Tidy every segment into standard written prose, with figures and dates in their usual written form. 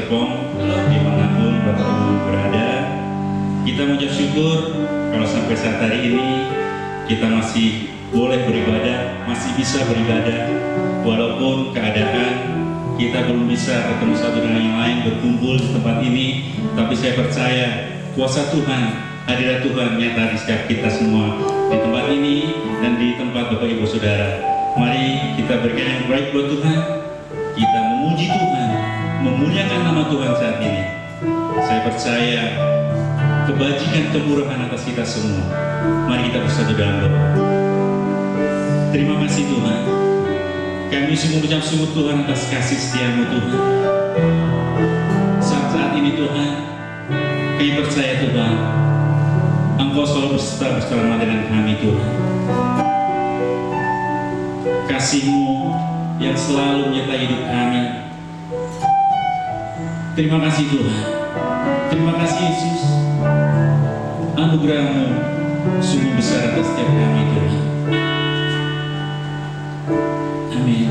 Serpong, dimanapun Bapak Ibu berada, kita mengucap syukur kalau sampai saat hari ini kita masih boleh beribadah, masih bisa beribadah, walaupun keadaan kita belum bisa ketemu satu dengan yang lain, berkumpul di tempat ini, tapi saya percaya kuasa Tuhan, hadirat Tuhan nyata di setiap kita semua di tempat ini dan di tempat Bapak Ibu Saudara. Mari kita berikan yang baik buat Tuhan, kita memuji Tuhan, memuliakan nama Tuhan saat ini. Saya percaya kebajikan kemurahan atas kita semua. Mari kita bersatu dalam doa. Terima kasih Tuhan, kami semua mengucap syukur Tuhan atas kasih setia-Mu Tuhan. Saat ini Tuhan, kami percaya Tuhan, Engkau selalu bersama dengan kami Tuhan. Kasih-Mu yang selalu menyertai hidup kami. Terima kasih Tuhan, terima kasih Yesus. Anugerah-Mu sungguh besar atas setiap kami Tuhan. Amin.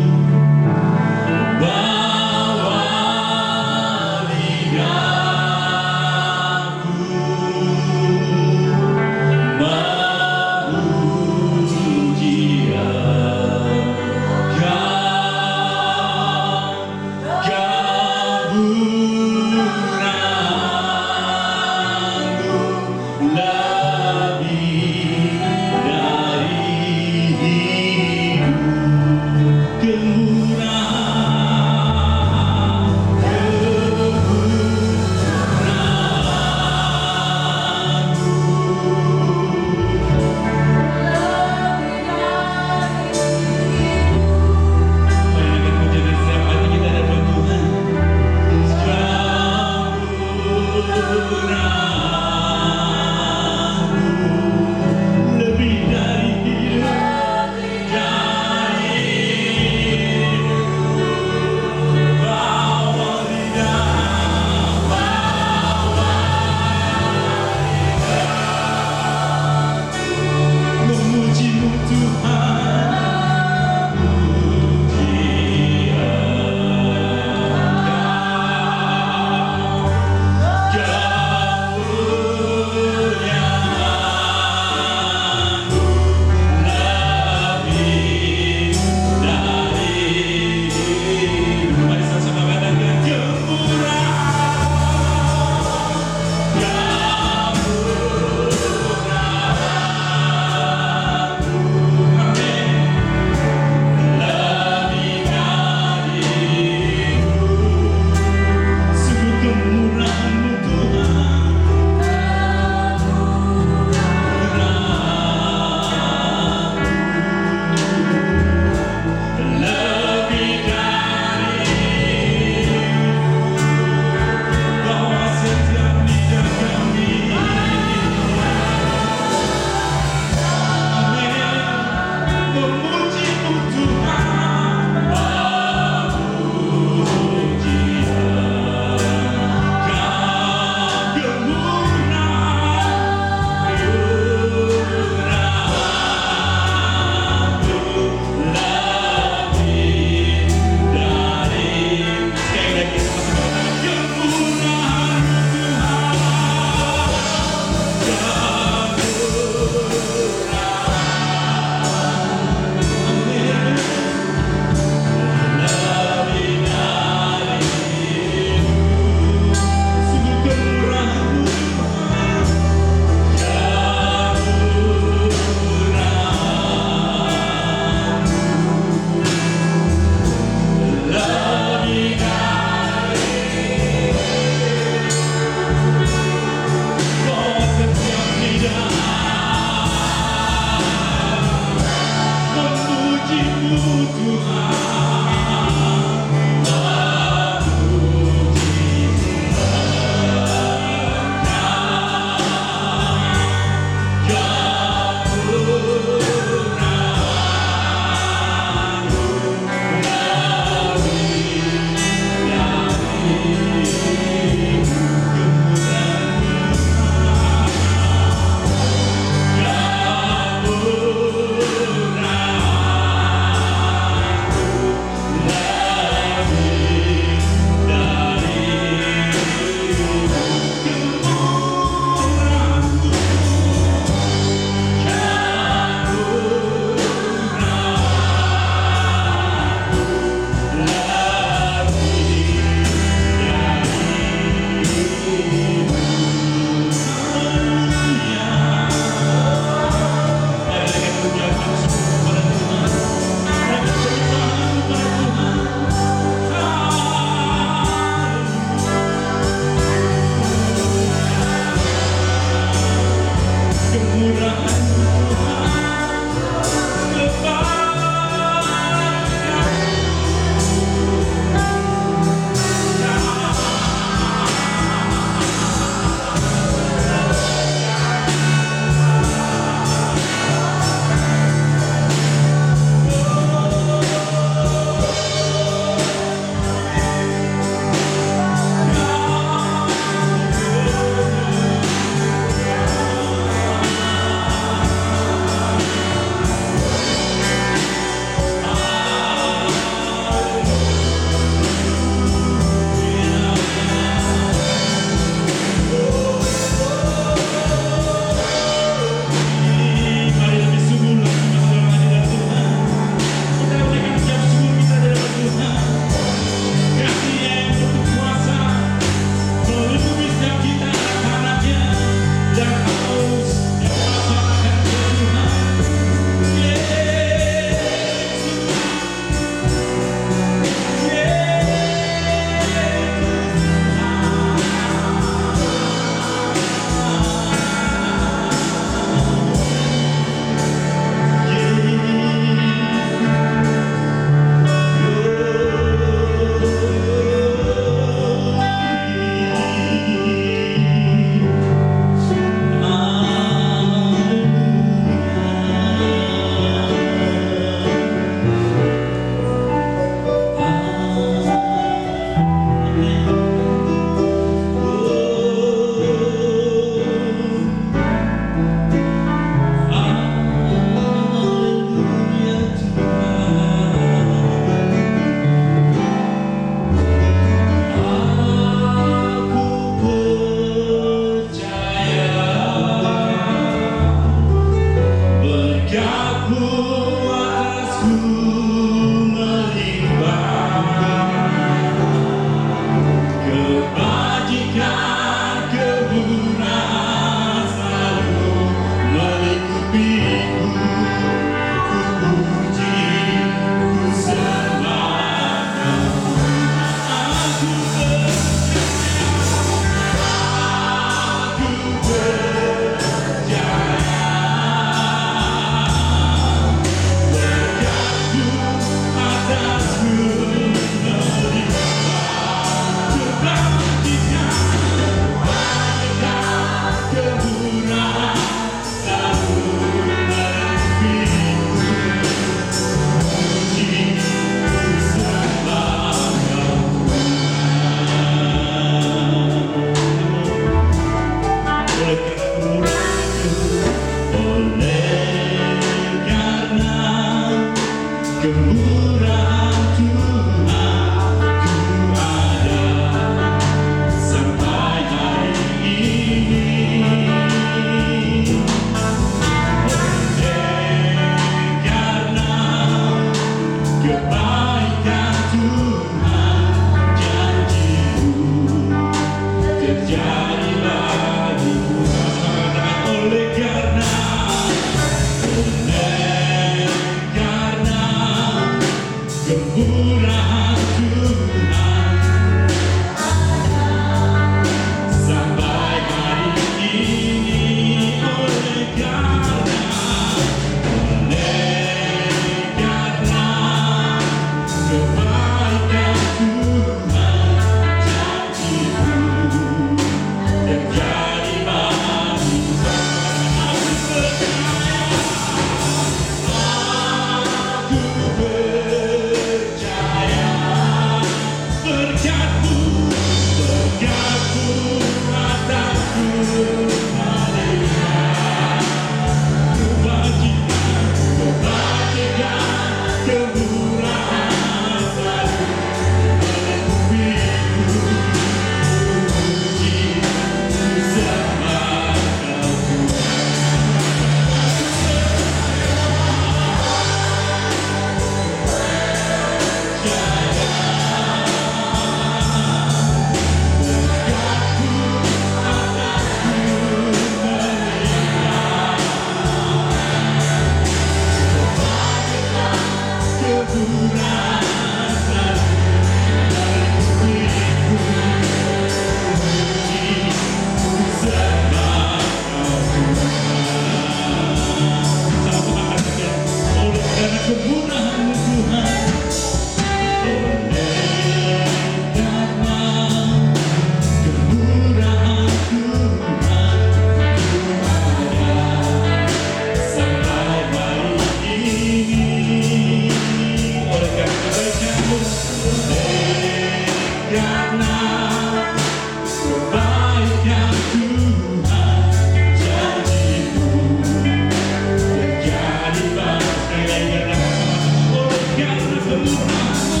karena kemurahan-Mu.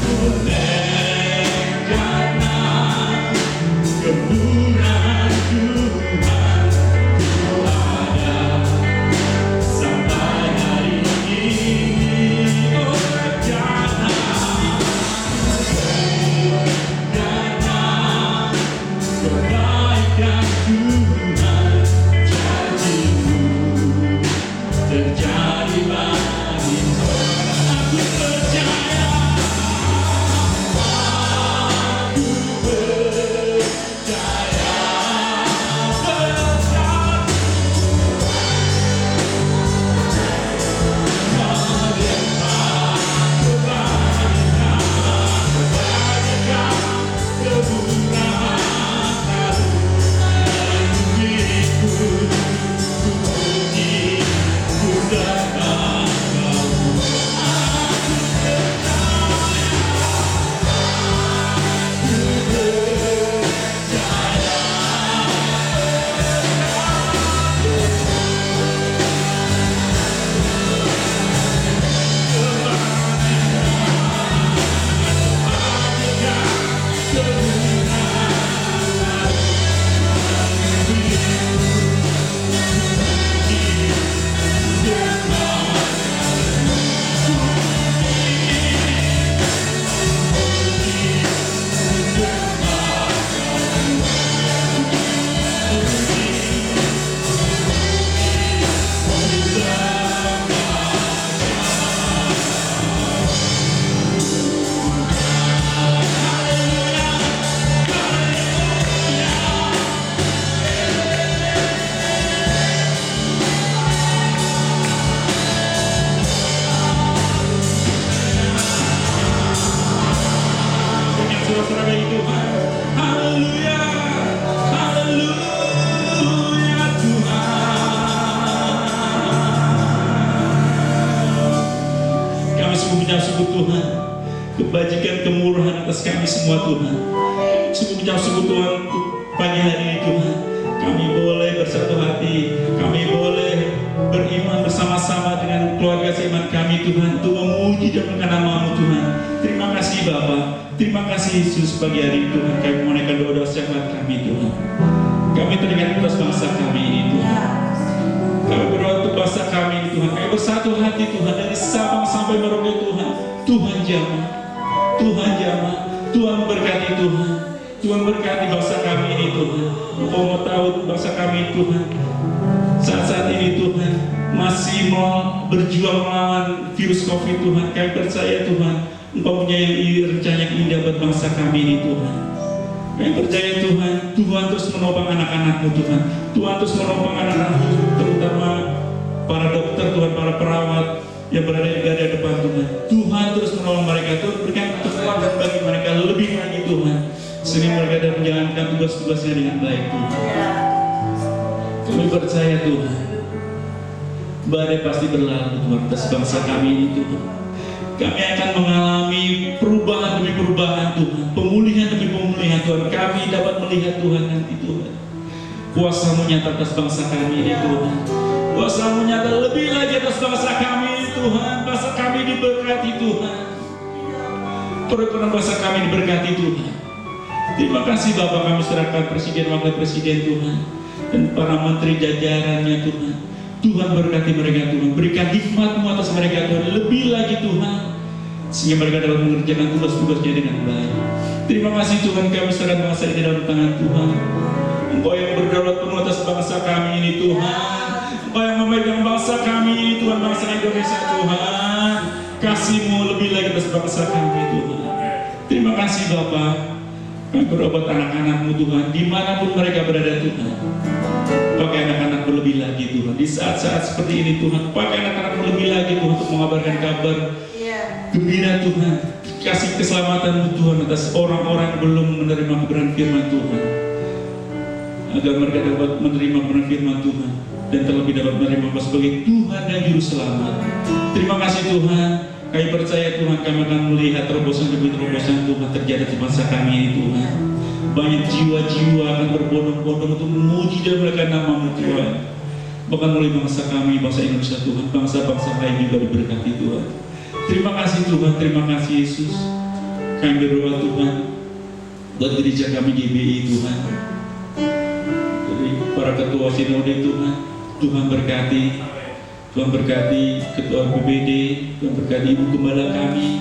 Oleh karena kemurahan Tuhan Ku ada sampai hari ini. Oleh karena kebaikan Tuhan, janji-Mu terjadi bagiku. Aku percaya, aku percaya, saudara bagi Tuhan. Haleluya, haleluya Tuhan. Kami sungguh menyembah Tuhan, kebajikan kemurahan atas kami semua Tuhan. Sungguh menyembah Tuhan untuk pagi hari ini Tuhan. Kami boleh bersatu hati, kami boleh beriman bersama-sama dengan keluarga seiman kami Tuhan, untuk memuji dan mengenal nama-Mu Tuhan. Terima kasih Bapa, terima kasih Yesus pagi hari ini Tuhan. Kami menaikkan doa-doa syafaat kami Tuhan. Kami teringat atas bangsa kami ini Tuhan. Kami berdoa untuk bangsa kami ini Tuhan. Kami bersatu hati Tuhan, dari Sabang sampai Merauke Tuhan. Tuhan jamah, Tuhan jamah, Tuhan berkati Tuhan. Tuhan berkati bangsa kami ini Tuhan. Engkau mau tahu bangsa kami Tuhan, saat-saat ini Tuhan masih mau berjuang melawan virus COVID Tuhan. Kami percaya Tuhan, Engkau punya rencana yang indah buat bangsa kami ini Tuhan. Kami percaya Tuhan, Tuhan terus menopang anak-anak-Mu Tuhan. Tuhan terus menopang anak-anak-Mu, terutama para dokter Tuhan, para perawat yang berada di garda depan Tuhan. Tuhan terus menolong mereka, Tuhan berikan kekuatan bagi mereka lebih lagi Tuhan, sehingga mereka dapat menjalankan tugas-tugasnya dengan baik Tuhan. Kami percaya Tuhan, badai pasti berlalu Tuhan atas bangsa kami ini Tuhan. Kami akan mengalami perubahan demi perubahan Tuhan, pemulihan demi pemulihan Tuhan. Kami dapat melihat Tuhan nanti Tuhan, kuasa-Mu nyata atas bangsa kami ini Tuhan. Kuasa-Mu nyata lebih lagi atas bangsa kami ini Tuhan. Bangsa kami diberkati Tuhan, perekonomian bangsa kami diberkati Tuhan. Terima kasih Bapak, kami serahkan Presiden, Wakil Presiden Tuhan, dan para menteri jajarannya Tuhan. Tuhan berkati mereka Tuhan, berikan hikmat-Mu atas mereka Tuhan, lebih lagi Tuhan, sehingga mereka dapat mengerjakan tugas-tugasnya dengan baik. Terima kasih Tuhan, kami serahkan bangsa ini dalam tangan Tuhan. Engkau yang berdaulat penuh atas bangsa kami ini Tuhan. Engkau yang memegang bangsa kami ini Tuhan, bangsa Indonesia Tuhan. Kasih-Mu lebih lagi atas bangsa kami Tuhan. Terima kasih Bapak. Kami berobat anak-anak-Mu Tuhan, dimanapun mereka berada Tuhan. Pakai anak-anak-Mu lebih lagi Tuhan, di saat-saat seperti ini Tuhan. Pakai anak-anak-Mu lebih lagi Tuhan, untuk mengabarkan kabar gembira Tuhan. Kasih keselamatan-Mu Tuhan atas orang-orang yang belum menerima kebenaran firman Tuhan, agar mereka dapat menerima kebenaran firman Tuhan, dan terlebih dapat menerima Engkau sebagai Tuhan dan Juru Selamat. Terima kasih Tuhan. Kami percaya Tuhan, kami akan melihat terobosan demi terobosan Tuhan terjadi di bangsa kami ini Tuhan. Banyak jiwa-jiwa akan berbondong-bondong untuk memuji dan memuliakan nama-Mu Tuhan. Bahkan mulai bangsa kami, bangsa Indonesia Tuhan, bangsa-bangsa lain juga diberkati Tuhan. Terima kasih Tuhan, terima kasih Yesus. Kami berdoa Tuhan buat gereja kami GBI Tuhan. Dari para ketua sinode Tuhan, Tuhan berkati. Tuhan berkati ketua PBD, Tuhan berkati ibu gembala kami.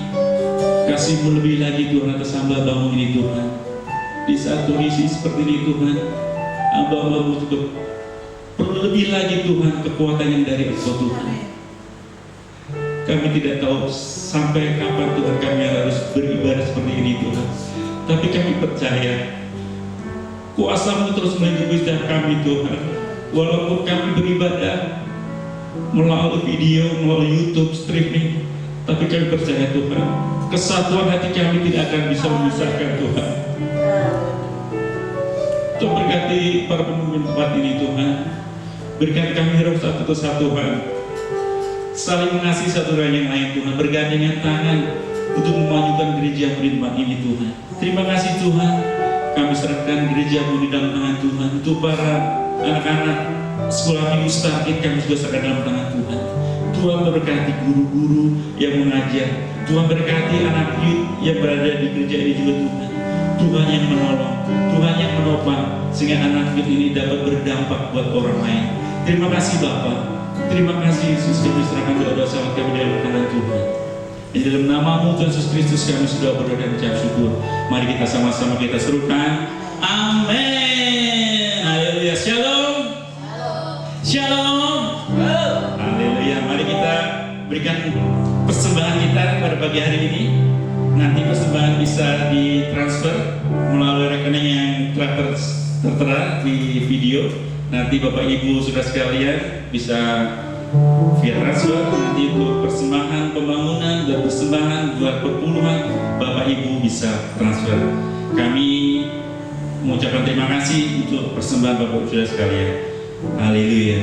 Kasih-Mu lebih lagi Tuhan atas hamba-Mu ini Tuhan. Di saat kondisi seperti ini Tuhan, hamba-Mu juga perlu lebih lagi Tuhan kekuatan yang dari Engkau Tuhan. Kami tidak tahu sampai kapan Tuhan kami harus beribadah seperti ini Tuhan. Tapi kami percaya kuasa-Mu terus melindungi setiap kami Tuhan. Walaupun kami beribadah melalui video, melalui YouTube, streaming, tapi kami percaya Tuhan, kesatuan hati kami tidak akan bisa memisahkan Tuhan. Tuhan berkati para pemimpin tempat ini Tuhan. Berikan kami hidup satu kesatuan, saling mengasihi satu dengan yang lain Tuhan, bergandengan tangan untuk memajukan gereja di tempat ini Tuhan. Terima kasih Tuhan, kami serahkan gereja-Mu di dalam tangan Tuhan. Untuk para anak-anak sekolah minggu start-in kami juga serahkan dalam tangan Tuhan. Tuhan berkati guru-guru yang mengajar, Tuhan berkati anak youth yang berada di gereja ini juga Tuhan. Tuhan yang menolong, Tuhan yang menopang, sehingga anak youth ini dapat berdampak buat orang lain. Terima kasih Bapa, terima kasih Yesus, kami serahkan doa-doa sahabat kami dalam tangan Tuhan. Di dalam nama-Mu Tuhan Yesus Kristus kami sudah berdoa dan mengucap syukur. Mari kita sama-sama kita serukan, amin. Haleluya, shalom. Shalom. Haleluya. Mari kita berikan persembahan kita pada pagi hari ini. Nanti persembahan bisa ditransfer melalui rekening yang telah tertera di video. Nanti Bapak Ibu saudara sekalian bisa via transfer. Nanti untuk persembahan pembangunan dan persembahan buat perpuluhan, Bapak Ibu bisa transfer. Kami mengucapkan terima kasih untuk persembahan Bapak Ibu saudara sekalian. Haleluya.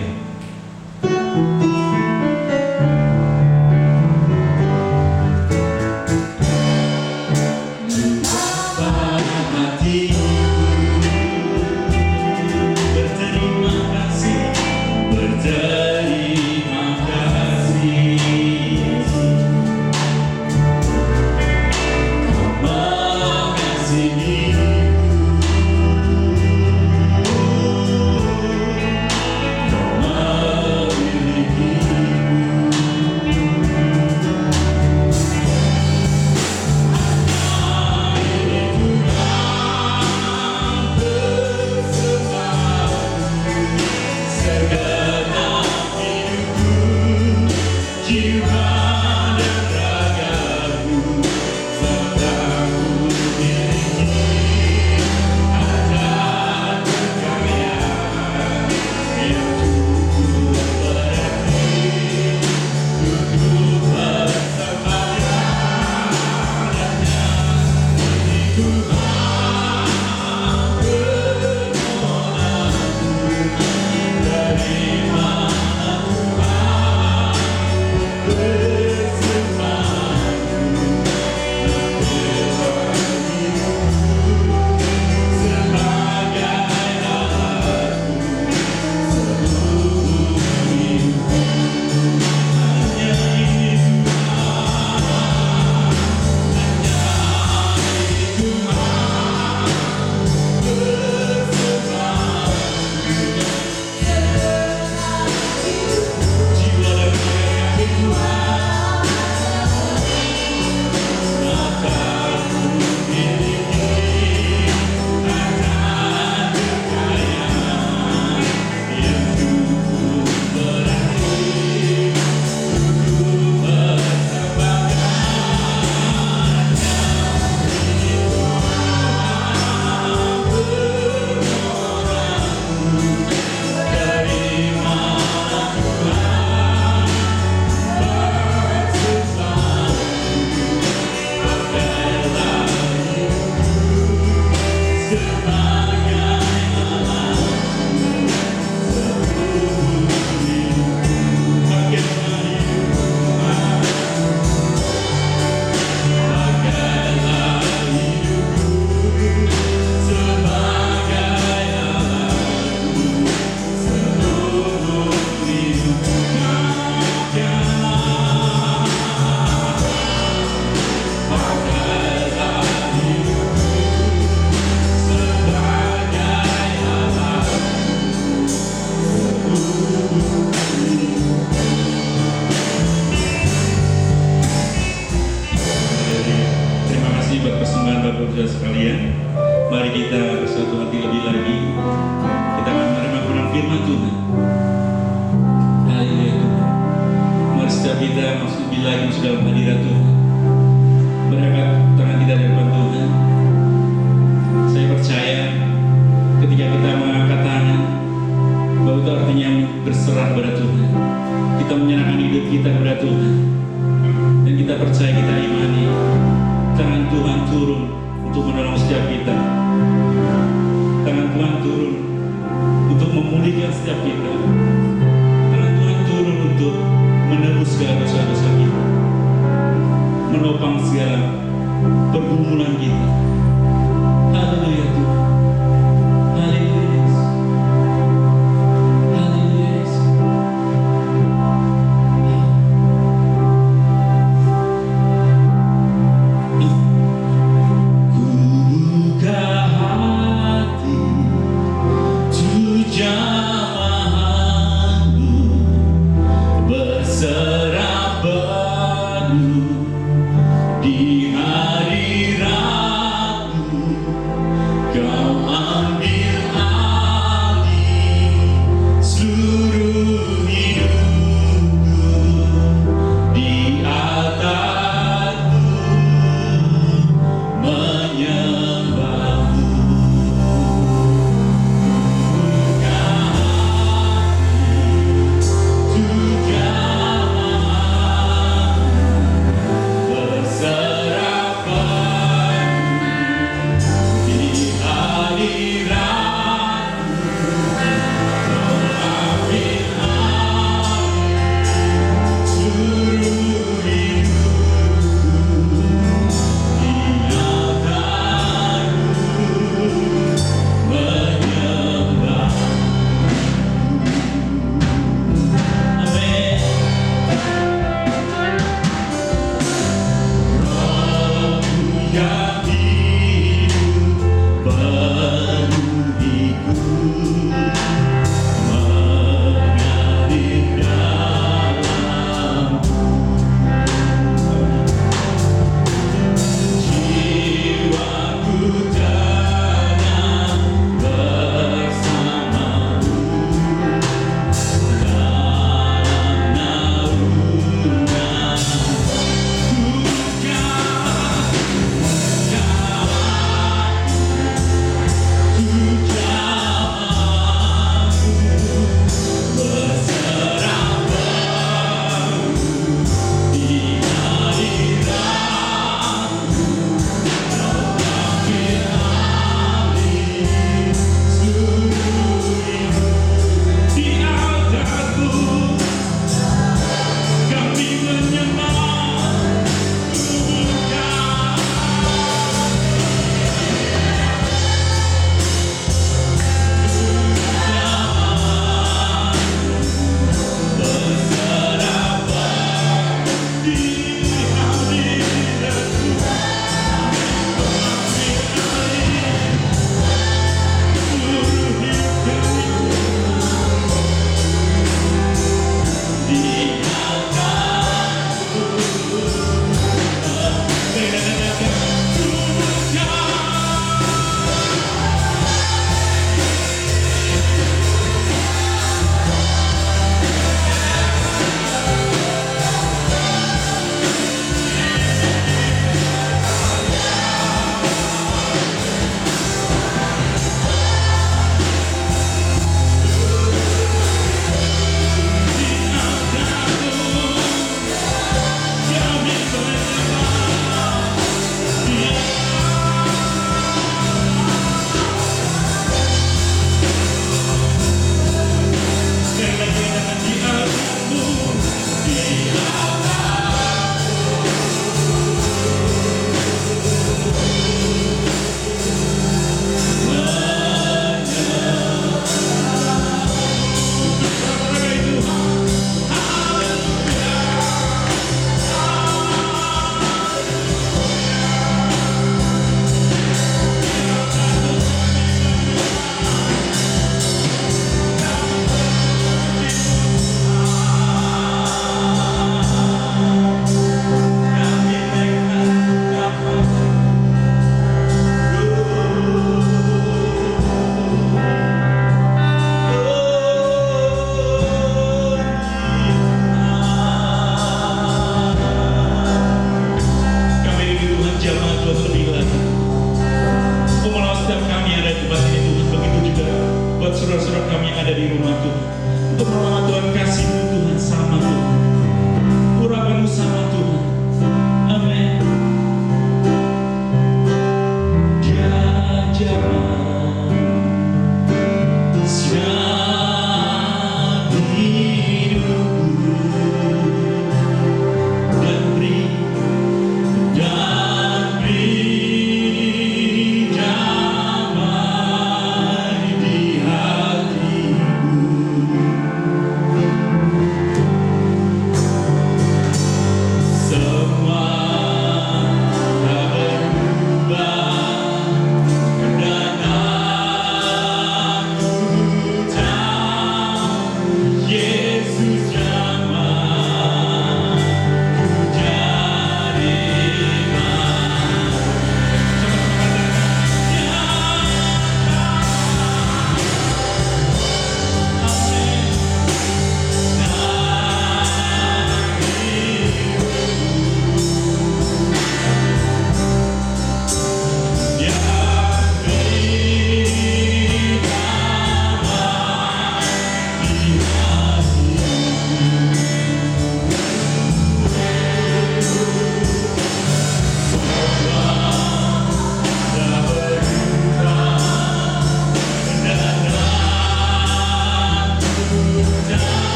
Memiliki mari kita bersatu hati lebih lagi. Kita akan menerima kebenaran firman Tuhan. Haleluya Tuhan. Mari setiap kita masuk lebih lagi masuk dalam hadirat Tuhan. Berangkat tangan kita dari depan Tuhan. Saya percaya ketika kita mengangkat tangan, bahwa itu artinya berserah kepada Tuhan. Kita menyerahkan hidup kita kepada Tuhan. Dan kita percaya, kita imani tangan Tuhan turun untuk menolong setiap kita. Tangan Tuhan turun untuk memulihkan setiap kita. Tangan Tuhan turun untuk menebus segala dosa-dosa kita, menopang segala pergumulan kita. Haleluya Tuhan. Haleluya. Haleluya. Ku buka hati untuk jamahanmu, berserah penuh di hadiratmu. Kau ambil alih seluruh hidupku, di atasmu menyembahmu. Buka hati untuk jamahanmu, berserah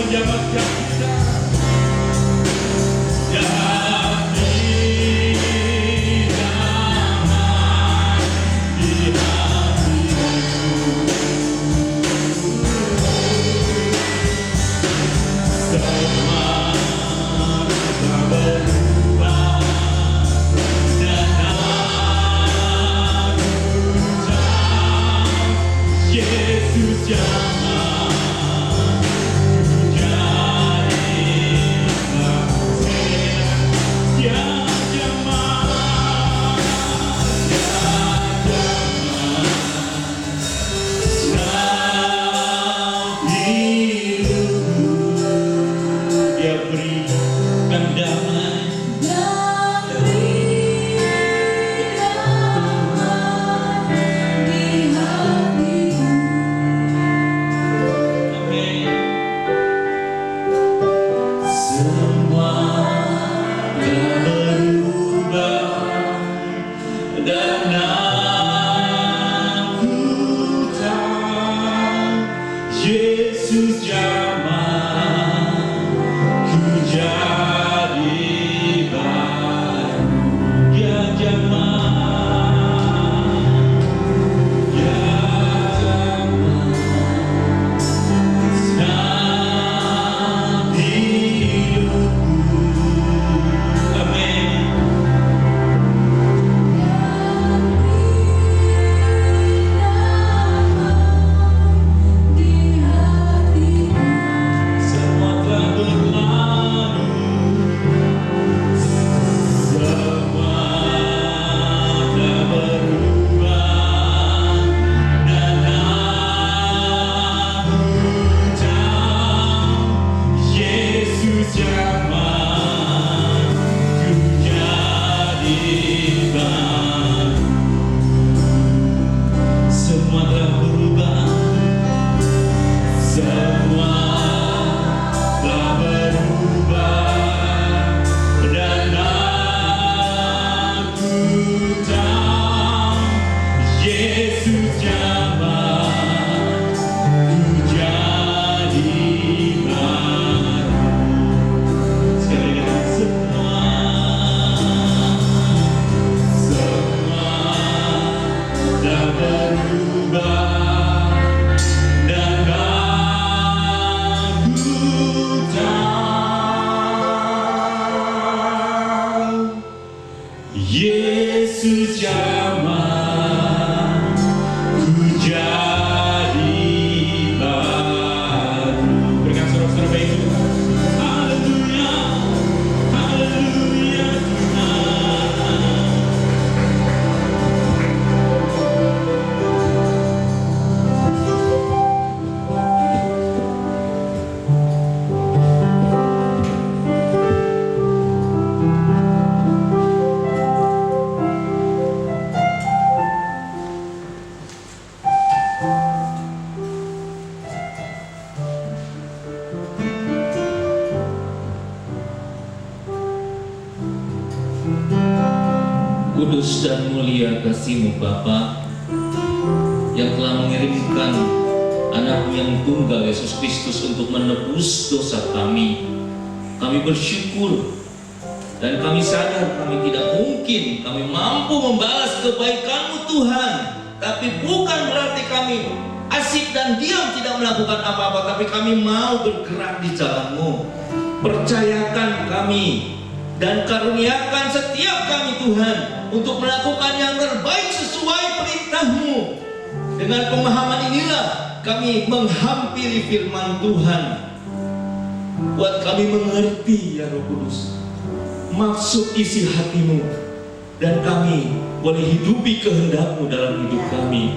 menyelamatkan kita. Yesus jamah ku jadi baru. Berikan suara-suara baik itu. Haleluya, haleluya Tuhan. Kudus dan mulia kasih-Mu Bapa yang telah mengirimkan Anak-Mu yang tunggal Yesus Kristus untuk menebus dosa kami. Kami bersyukur dan kami sadar kami tidak mungkin kami mampu membalas kebaikan-Mu Tuhan. Tapi bukan berarti kami asyik dan diam tidak melakukan apa-apa, tapi kami mau bergerak di jalan-Mu. Percayakan kami dan karuniakan setiap kami Tuhan untuk melakukan yang terbaik sesuai perintah-Mu. Dengan pemahaman inilah kami menghampiri firman Tuhan. Buat kami mengerti ya Roh Kudus maksud isi hati-Mu, dan kami boleh hidupi kehendak-Mu dalam hidup kami.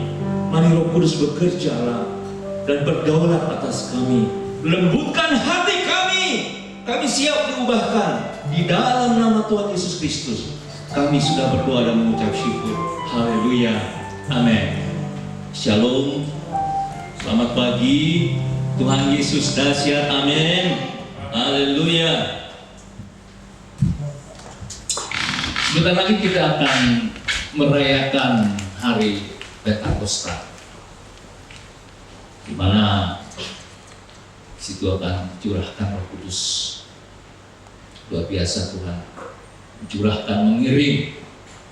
Mari Roh Kudus bekerjalah dan berdaulat atas kami. Lembutkan hati kami. Kami siap diubahkan di dalam nama Tuhan Yesus Kristus. Kami sudah berdoa dan mengucap syukur. Haleluya. Amin. Shalom. Selamat pagi. Tuhan Yesus dahsyat. Amin. Haleluya. Sebentar lagi kita akan merayakan hari Pentakosta, di mana Di situ akan curahkan Roh Kudus. Luar biasa Tuhan. Mencurahkan, mengirim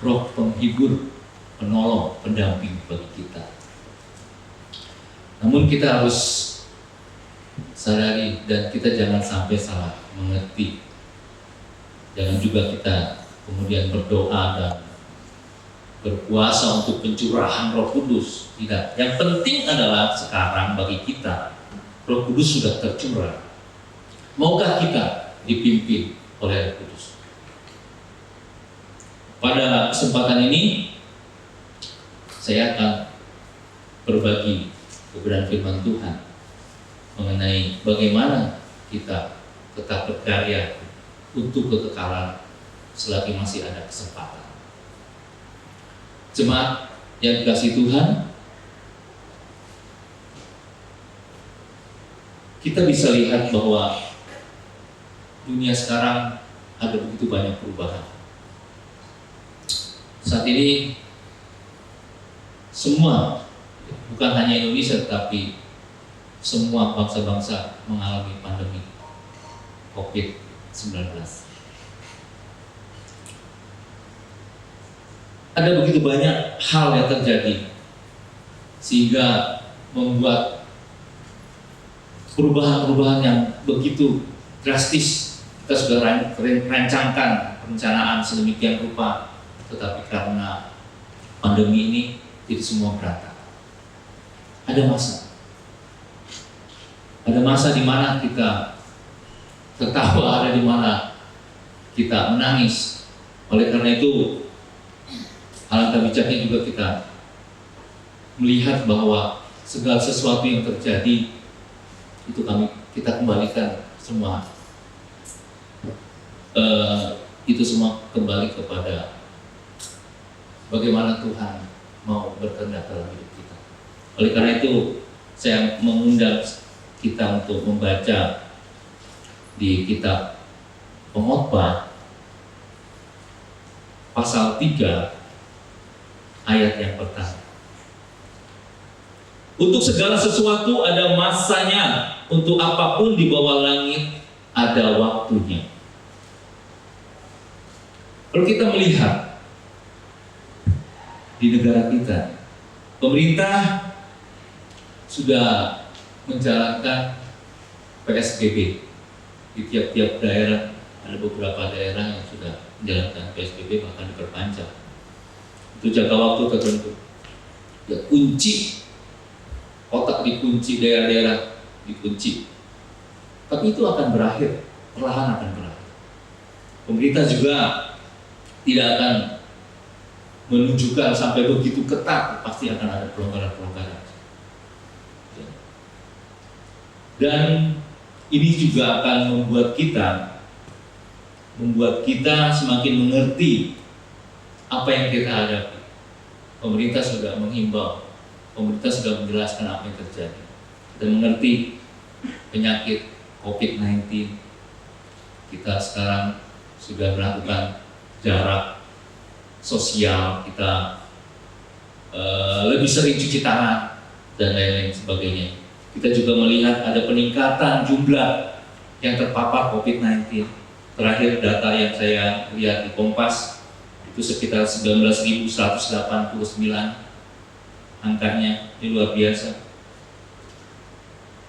roh penghibur, penolong, pendamping bagi kita. Namun kita harus sadari dan kita jangan sampai salah mengerti. Jangan juga kita kemudian berdoa dan berpuasa untuk pencurahan Roh Kudus. Tidak. Yang penting adalah sekarang bagi kita Roh Kudus sudah tercurah. Maukah kita dipimpin oleh Roh Kudus? Pada kesempatan ini saya akan berbagi kebenaran firman Tuhan mengenai bagaimana kita tetap berkarya untuk kekekalan selagi masih ada kesempatan. Jemaat yang dikasihi Tuhan, kita bisa lihat bahwa dunia sekarang ada begitu banyak perubahan. Saat ini semua, bukan hanya Indonesia tetapi semua bangsa-bangsa mengalami pandemi COVID-19. Ada begitu banyak hal yang terjadi sehingga membuat perubahan-perubahan yang begitu drastis. Kita sudah rancangkan perencanaan sedemikian rupa, tetapi karena pandemi ini jadi semua berantakan. Ada masa di mana kita tertawa, ada di mana kita menangis. Oleh karena itu, alangkah bijaknya juga kita melihat bahwa segala sesuatu yang terjadi itu kita kembalikan semua. Itu semua kembali kepada bagaimana Tuhan mau berkehendak dalam hidup kita. Oleh karena itu, saya mengundang kita untuk membaca di kitab Pengkhotbah pasal 3 ayat yang pertama. Untuk segala sesuatu ada masanya, untuk apapun di bawah langit ada waktunya. Kalau kita melihat di negara kita, pemerintah sudah menjalankan PSBB di tiap-tiap daerah. Ada beberapa daerah yang sudah menjalankan PSBB bahkan diperpanjang. Itu jangka waktu tertentu. Ya, kunci otak dikunci, daerah-daerah dikunci. Tapi itu akan berakhir, perlahan akan berakhir. Pemerintah juga tidak akan menunjukkan sampai begitu ketat, pasti akan ada pelonggaran-pelonggaran. Dan ini juga akan membuat kita semakin mengerti apa yang kita hadapi. Pemerintah sudah menghimbau, pemerintah sudah menjelaskan apa yang terjadi dan mengerti penyakit COVID-19. Kita sekarang sudah melakukan jarak sosial, kita lebih sering cuci tangan dan lain-lain sebagainya. Kita juga melihat ada peningkatan jumlah yang terpapar COVID-19. Terakhir data yang saya lihat di Kompas itu sekitar 19.189 angkanya, ini luar biasa.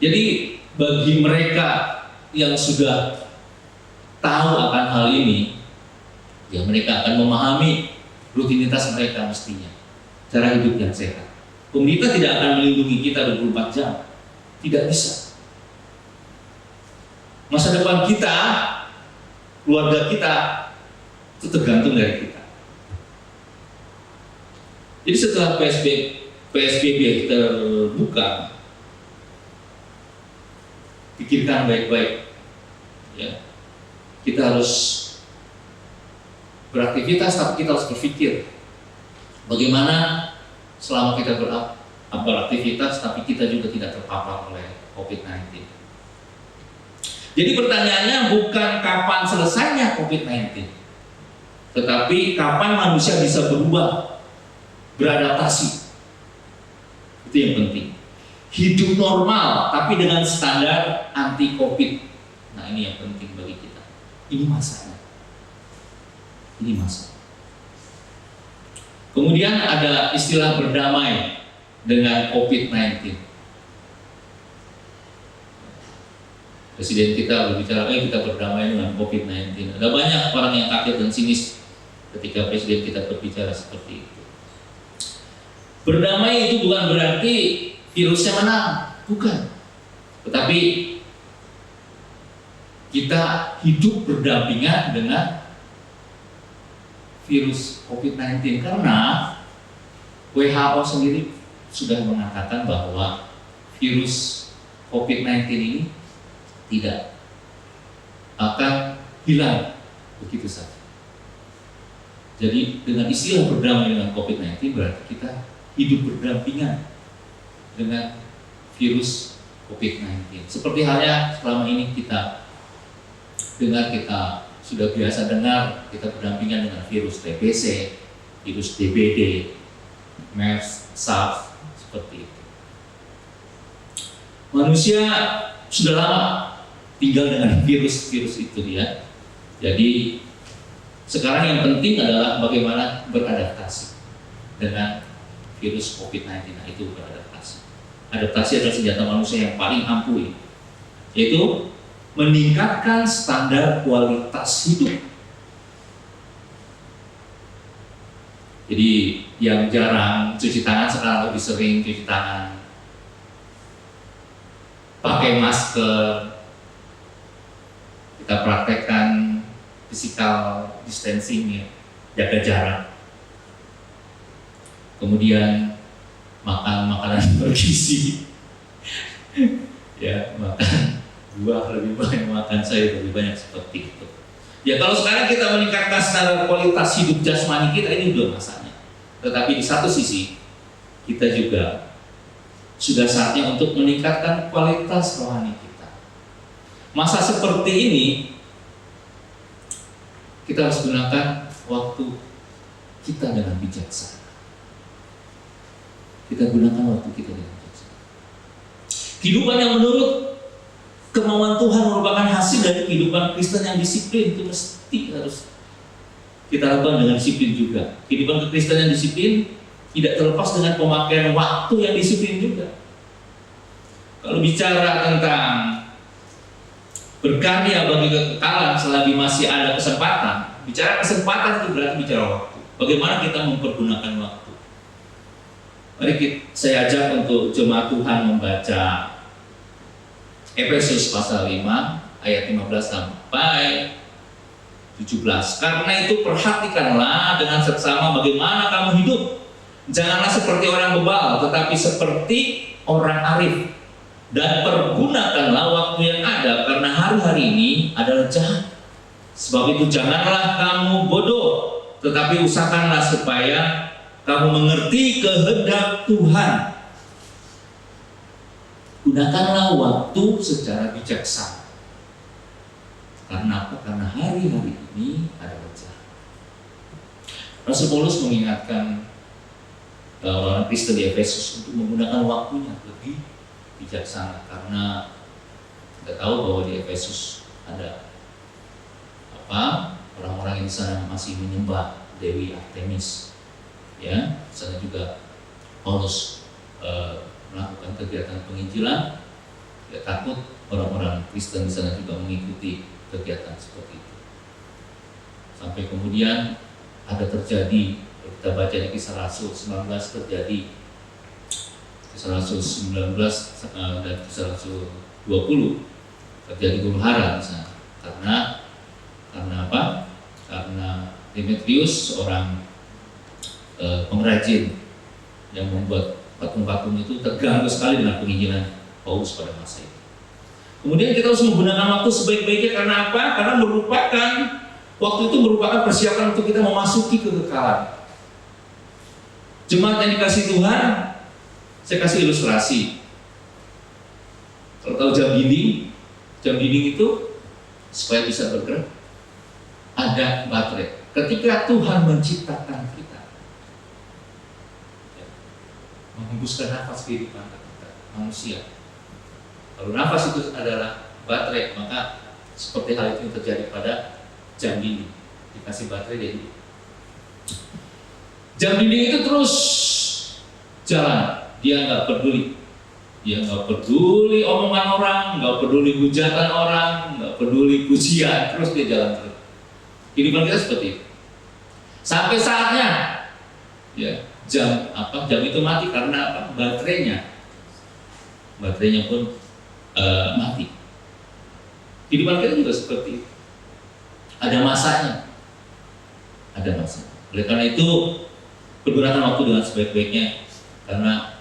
Jadi bagi mereka yang sudah tahu akan hal ini, ya mereka akan memahami rutinitas mereka mestinya, cara hidup yang sehat. Pemerintah tidak akan melindungi kita 24 jam, tidak bisa. Masa depan kita, keluarga kita, itu tergantung dari kita. Jadi setelah PSBB terbuka, pikirkan baik-baik. Ya, kita harus beraktivitas, tapi kita harus berpikir bagaimana selama kita beraktivitas, tapi kita juga tidak terpapar oleh COVID-19. Jadi pertanyaannya bukan kapan selesainya COVID-19, tetapi kapan manusia bisa berubah, beradaptasi. Itu yang penting. hidup normal tapi dengan standar anti Covid. Nah, ini yang penting bagi kita. Ini masanya. Ini masa. Kemudian ada istilah berdamai dengan COVID-19. Presiden kita berbicara, kita berdamai dengan COVID-19. Ada banyak orang yang kaget dan sinis ketika presiden kita berbicara seperti itu. Berdamai itu bukan berarti virusnya menang, bukan. Tetapi kita hidup berdampingan dengan virus COVID-19 karena WHO sendiri sudah mengatakan bahwa virus COVID-19 ini tidak akan hilang begitu saja. Jadi dengan istilah berdamai dengan COVID-19 berarti kita hidup berdampingan dengan virus COVID-19. Seperti halnya selama ini kita dengar, kita sudah biasa dengar, kita berdampingan dengan virus TBC, virus DBD, MERS, SARS, seperti itu. Manusia sudah lama tinggal dengan virus-virus itu ya. Jadi sekarang yang penting adalah bagaimana beradaptasi dengan virus COVID-19. Nah, itu beradaptasi. Adaptasi adalah senjata manusia yang paling ampuh, yaitu meningkatkan standar kualitas hidup. Jadi yang jarang cuci tangan sekarang lebih sering cuci tangan, pakai masker, kita praktekkan physical distancing ya, jaga jarak. Kemudian makan makanan bergizi, ya makan buah lebih banyak, makan sayur lebih banyak, seperti itu. Ya kalau sekarang kita meningkatkan standar kualitas hidup jasmani kita, ini udah masanya. Tetapi di satu sisi kita juga sudah saatnya untuk meningkatkan kualitas rohani kita. Masa seperti ini kita harus gunakan waktu kita dengan bijaksana. Kita gunakan waktu kita dengan bijaksana. Kehidupan yang menurut kemauan Tuhan merupakan hasil dari kehidupan Kristen yang disiplin. Itu mesti harus kita lakukan dengan disiplin juga. Kehidupan kekristenan yang disiplin tidak terlepas dengan pemakaian waktu yang disiplin juga. Kalau bicara tentang berkarya bagi kekekalan selagi masih ada kesempatan, bicara kesempatan itu berarti bicara waktu. Bagaimana kita mempergunakan waktu? Mari saya ajak untuk jemaat Tuhan membaca Efesus pasal 5 ayat 15 sampai 17. Karena itu perhatikanlah dengan seksama bagaimana kamu hidup. Janganlah seperti orang bebal, tetapi seperti orang arif. Dan pergunakanlah waktu yang ada, karena hari-hari ini adalah jahat. Sebab itu janganlah kamu bodoh, tetapi usahakanlah supaya kamu mengerti kehendak Tuhan. Gunakanlah waktu secara bijaksana. Karena apa? Karena hari-hari ini adalah jahat. Rasul Paulus mengingatkan orang Kristen di Efesus untuk menggunakan waktunya lebih bijaksana, karena kita tahu bahwa di Efesus ada orang-orang yang di sana masih menyembah Dewi Artemis. Ya, di sana juga Paulus melakukan kegiatan penginjilan. Dia takut orang-orang Kristen di sana juga mengikuti kegiatan seperti itu. Sampai kemudian ada terjadi, kita baca di Kisah Rasul 19 terjadi, Kisah Rasul 19 dan Kisah Rasul 20 terjadi huru-hara di sana. Karena apa? Karena Demetrius, seorang pengrajin yang membuat patung-patung itu, terganggu sekali dengan penginjilan Paulus pada masa itu. Kemudian kita harus menggunakan waktu sebaik-baiknya. Karena apa? Karena waktu itu merupakan persiapan untuk kita memasuki kekekalan. Jemaat yang dikasih Tuhan, saya kasih ilustrasi. Kalau tahu jam dinding itu supaya bisa bergerak ada baterai. Ketika Tuhan menciptakan kita, menghembuskan nafas kehidupan kita, manusia. Kalau nafas itu adalah baterai, maka seperti hal itu yang terjadi pada jam dinding. Dikasih baterai dia hidup. Jam dinding itu terus jalan, dia nggak peduli. Dia nggak peduli omongan orang, nggak peduli hujatan orang, nggak peduli pujian, terus dia jalan terus. Kehidupan kita seperti itu. Sampai saatnya, ya jam itu mati karena apa? Baterainya pun mati. Kehidupan kita juga seperti itu. Ada masanya. Oleh karena itu, pergunakan waktu dengan sebaik-baiknya, karena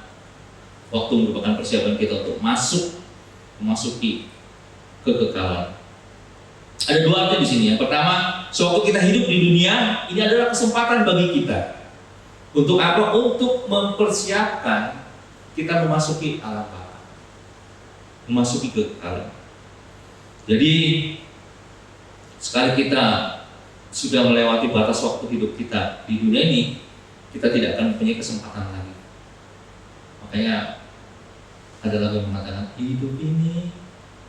waktu merupakan persiapan kita untuk memasuki kekekalan. Ada dua arti di sini. Yang pertama, sewaktu kita hidup di dunia, ini adalah kesempatan bagi kita. Untuk apa? Untuk mempersiapkan kita memasuki alam baka, memasuki kekekalan. Jadi, sekali kita sudah melewati batas waktu hidup kita di dunia ini, kita tidak akan punya kesempatan lagi. Makanya ada lagu yang mengatakan hidup ini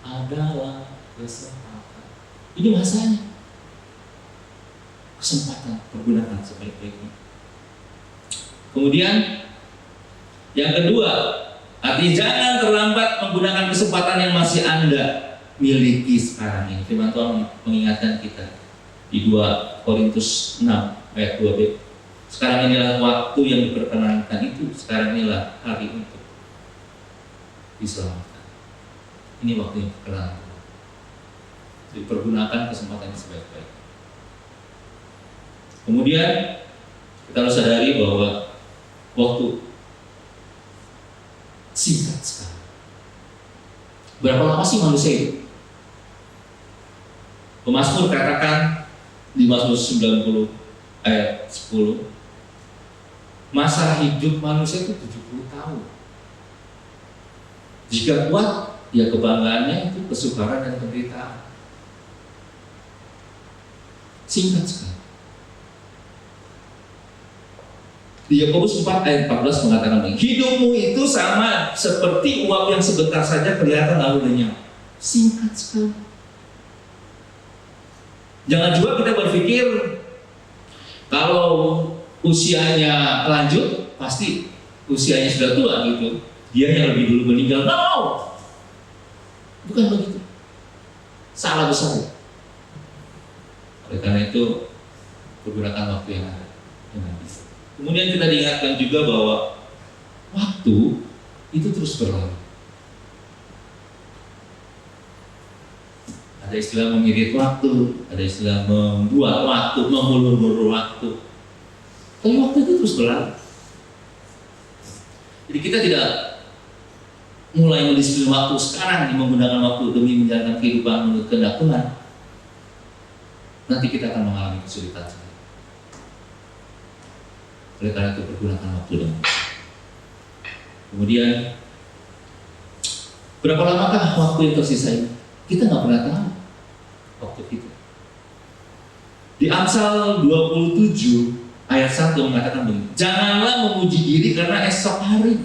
adalah kesempatan. Ini masanya. Kesempatan, pergunakan sebaik-baiknya. Kemudian yang kedua, artinya jangan terlambat menggunakan kesempatan yang masih Anda miliki sekarang ini. Firman Tuhan mengingatkan kita di 2 Korintus 6 ayat 2b. Sekarang inilah waktu yang diperkenankan itu. Sekarang inilah hari untuk diselamatkan. Ini waktu yang diperkenankan. Dipergunakan kesempatan yang sebaik-baiknya. Kemudian kita harus sadari bahwa waktu singkat sekali. Berapa lama sih manusia itu? Pemazmur katakan di Mazmur 90 ayat 10, masa hidup manusia itu 70 tahun. Jika kuat, ya kebanggaannya itu kesukaran dan penderitaan. Singkat sekali. Di Yakobus 4 ayat 14 mengatakan begini, hidupmu itu sama seperti uap yang sebentar saja kelihatan lalu lenyap. Singkat sekali. Jangan juga kita berpikir kalau usianya lanjut, pasti usianya sudah tua gitu, dia yang lebih dulu meninggal. No, bukan begitu. Salah besar. Oleh karena itu, pergunakan waktu yang ada dengan bisa. Kemudian kita diingatkan juga bahwa waktu itu terus berlalu. Ada istilah mengirit waktu, ada istilah membuat waktu, mengulur-ulur waktu. Tapi waktu itu terus berlalu. Jadi kita tidak mulai mendisiplin waktu sekarang menggunakan waktu demi menjalankan kehidupan menurut kehendak Tuhan. Nanti kita akan mengalami kesulitan. Oleh karena itu pergunakan waktu dengan baik. Kemudian berapa lamakah waktu yang tersisa ini? Kita nggak pernah tahu waktu kita. Di Amsal 27 ayat 1 mengatakan begini, janganlah memuji diri karena esok hari,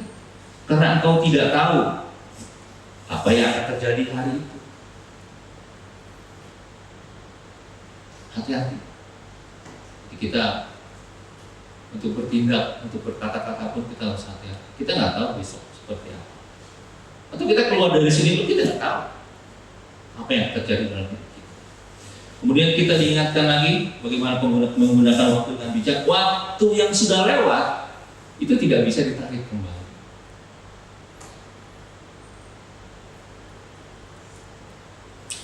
karena engkau tidak tahu apa yang akan terjadi hari itu. Hati-hati. Jadi kita untuk bertindak, untuk berkata-kata pun kita harus hati-hati. Kita nggak tahu besok seperti apa. Atau kita keluar dari sini pun kita nggak tahu apa yang terjadi dalam hidup kita. Kemudian kita diingatkan lagi bagaimana menggunakan waktu dengan bijak. Waktu yang sudah lewat itu tidak bisa ditarik kembali.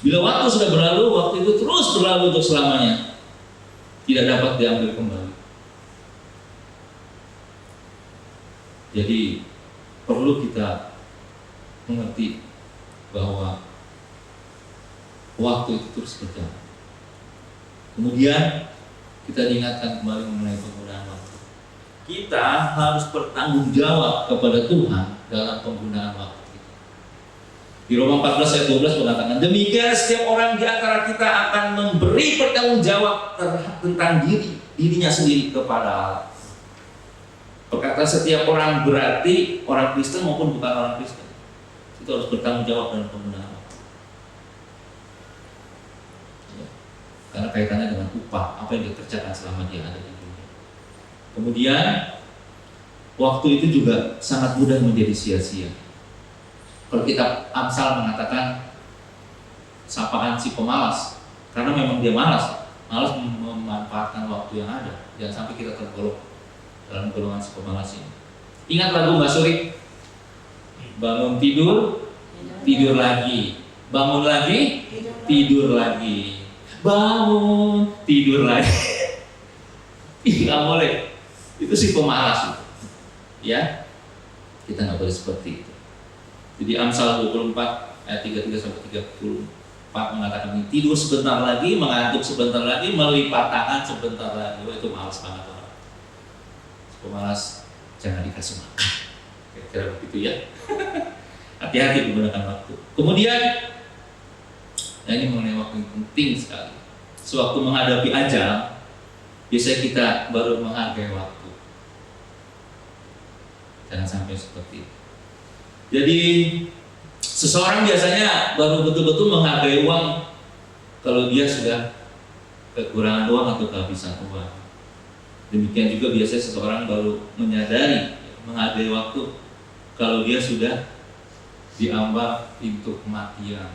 Bila waktu sudah berlalu, waktu itu terus berlalu untuk selamanya, tidak dapat diambil kembali. Jadi perlu kita mengerti bahwa waktu itu terus berjalan. Kemudian kita diingatkan kembali mengenai penggunaan waktu. Kita harus bertanggung jawab kepada Tuhan dalam penggunaan waktu kita. Di Roma 14 ayat 12 mengatakan, demikian setiap orang di antara kita akan memberi pertanggung jawab tentang dirinya sendiri kepada Allah. Perkataan setiap orang berarti orang Kristen maupun bukan orang Kristen. itu harus bertanggung jawab dalam penggunaan waktu. Ya. Karena kaitannya dengan upah, apa yang dikerjakan selama dia ada di dunia. Kemudian waktu itu juga sangat mudah menjadi sia-sia. Kalau kitab Amsal mengatakan sapaan si pemalas, karena memang dia malas memanfaatkan waktu yang ada. Jangan sampai kita tergolong dalam golongan si pemalas ini. Ingat lagu Mbak Suri? Bangun tidur, tidur lagi. Bangun lagi, tidur lagi. Bangun, tidur lagi. Nggak boleh. Itu si pemalas itu. Ya, kita nggak boleh seperti itu. Jadi Amsal 24 ayat 33-34 mengatakan ini, tidur sebentar lagi, mengantuk sebentar lagi, melipat tangan sebentar lagi. Itu malas banget orang. Pemalas jangan dikasih makan. Kira-kira begitu ya. Hati-hati menggunakan waktu. Kemudian, nah ini mengenai waktu yang penting sekali. Sewaktu menghadapi ajal, biasanya kita baru menghargai waktu. Jangan sampai seperti itu. Jadi seseorang biasanya baru betul-betul menghargai uang kalau dia sudah kekurangan uang atau kehabisan uang. Demikian juga biasanya seseorang baru menyadari menghargai waktu kalau dia sudah diambang pintu kematian.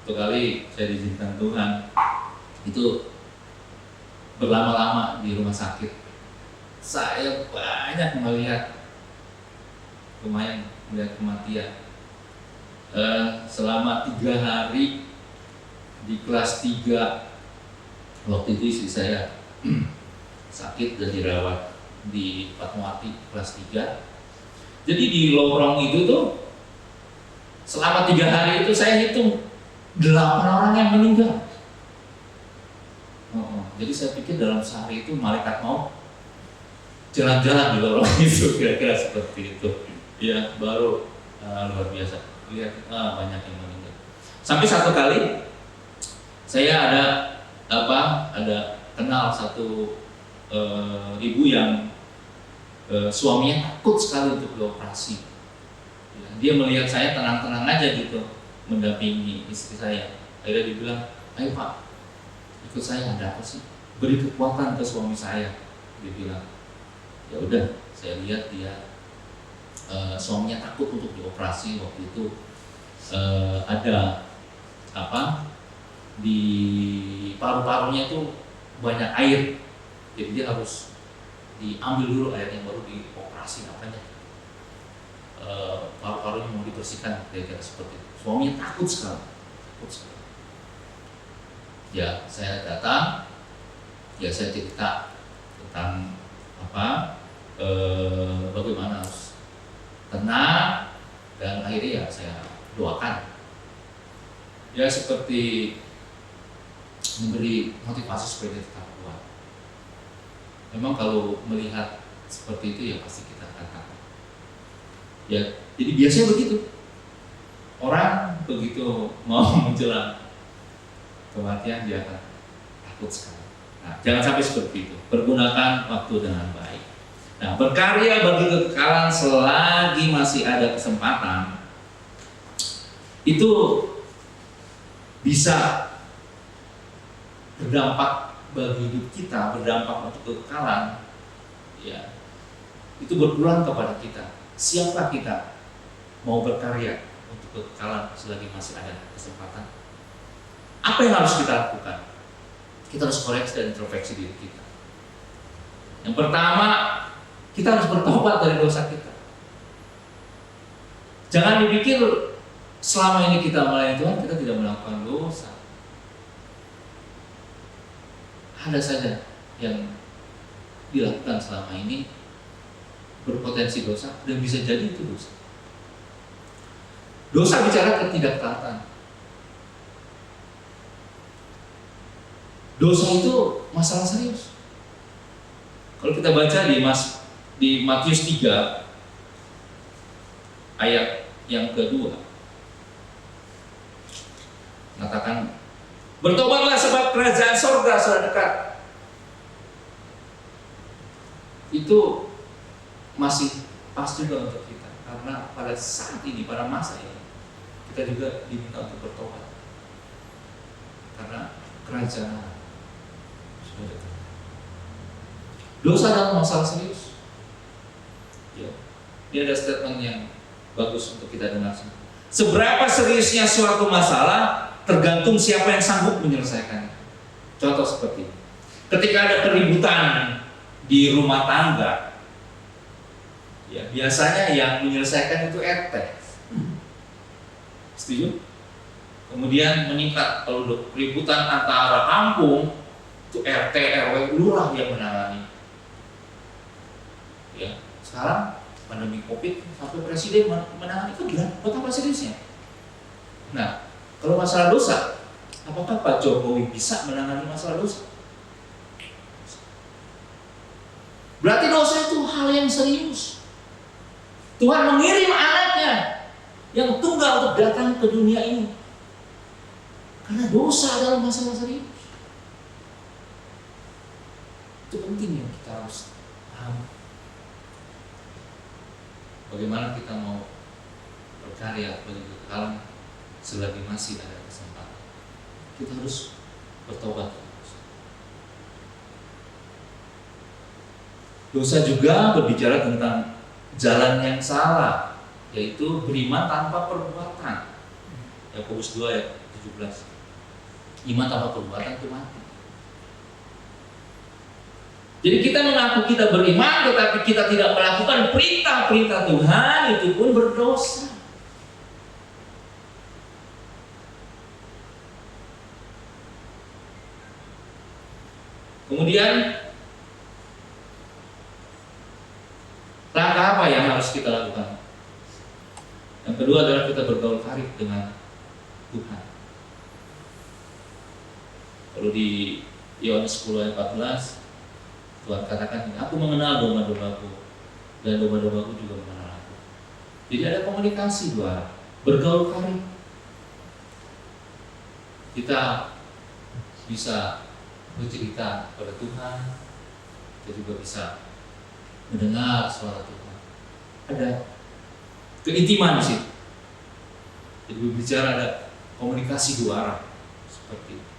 Satu kali saya diizinkan Tuhan itu berlama-lama di rumah sakit. Saya banyak lumayan melihat kematian. Selama 3 hari di kelas 3 waktu itu istri saya sakit dan dirawat di Fatmawati kelas 3. Jadi di lorong itu tuh selama 3 hari itu saya hitung 8 orang yang meninggal. Jadi saya pikir dalam sehari itu malaikat mau jalan-jalan di lorong itu, kira-kira seperti itu. Ya baru luar biasa. Lihat banyak yang meninggal. Sampai satu kali saya ada kenal satu ibu yang suaminya takut sekali untuk dioperasi. Ya, dia melihat saya tenang-tenang aja gitu mendampingi istri saya. Akhirnya dia bilang, ayo Pak, ikut saya, ada apa sih? Beri kekuatan ke suami saya. Dia bilang, ya udah. Saya lihat dia suaminya takut untuk dioperasi. Waktu itu ada di paru-parunya itu banyak air, jadi dia harus diambil dulu airnya baru dioperasi paru-parunya mau dibersihkan, kira-kira seperti itu. Suaminya takut sekali. Ya saya datang, ya saya cerita tentang bagaimana harus tenang, dan akhirnya ya saya doakan. Ya seperti memberi motivasi supaya dia tetap kuat. Memang kalau melihat seperti itu ya pasti kita akan takut. Ya, jadi biasanya begitu. Orang begitu mau menjelang kematian dia akan takut sekali. Nah, jangan sampai seperti itu. Pergunakan waktu dengan baik. Nah, berkarya bagi kekekalan selagi masih ada kesempatan itu bisa berdampak bagi hidup kita, berdampak untuk kekekalan. Ya, itu berpulang kepada kita. Siapa kita mau berkarya untuk kekekalan selagi masih ada kesempatan? Apa yang harus kita lakukan? Kita harus koreksi dan introspeksi diri kita. Yang pertama, kita harus bertobat dari dosa kita. Jangan dipikir selama ini kita melayani Tuhan, kita tidak melakukan dosa. Ada saja yang dilakukan selama ini berpotensi dosa dan bisa jadi itu dosa. Dosa bicara ketidaktaatan. Dosa itu masalah serius. Kalau kita baca di Matius 3 ayat yang kedua, mengatakan, bertobatlah sebab kerajaan surga sudah dekat. Itu masih pas juga untuk kita. Karena pada saat ini, pada masa ini, kita juga diminta untuk bertobat. Karena kerajaan Allah sudah dekat. Dosa adalah masalah serius. Ya. Ini ada statement yang bagus untuk kita dengar. Seberapa seriusnya suatu masalah tergantung siapa yang sanggup menyelesaikannya. Contoh seperti ketika ada keributan di rumah tangga, ya biasanya yang menyelesaikan itu RT. Setuju? Kemudian meningkat kalau keributan antara kampung, itu RT, RW, lurah yang menangani. Ya, sekarang pandemi Covid sampai presiden menangani, itu gila, betapa seriusnya. Nah, kalau masalah dosa, apakah Pak Jokowi bisa menangani masalah dosa? Berarti dosa itu hal yang serius. Tuhan mengirim anaknya yang tunggal untuk datang ke dunia ini karena dosa adalah masalah serius. Itu penting yang kita harus paham. Bagaimana kita mau berkarya bagi kekekalan selagi masih ada kesempatan. Kita harus bertobat. Dosa juga berbicara tentang jalan yang salah, yaitu beriman tanpa perbuatan. Yakobus 2 ayat 17. Iman tanpa perbuatan itu mati. Jadi kita mengaku kita beriman, tetapi kita tidak melakukan perintah-perintah Tuhan, itu pun berdosa. Kemudian langkah apa yang harus kita lakukan? Yang kedua adalah kita bergaul karib dengan Tuhan. Kalau di Yohanes 10 ayat 14, Tuhan katakan, aku mengenal domba-dombaku dan domba-dombaku juga mengenal aku. Jadi ada komunikasi dua, bergaul karib. Kita bisa bercerita kepada Tuhan, kita juga bisa mendengar suara Tuhan. Ada keintiman di situ. Jadi berbicara, ada komunikasi dua arah seperti itu.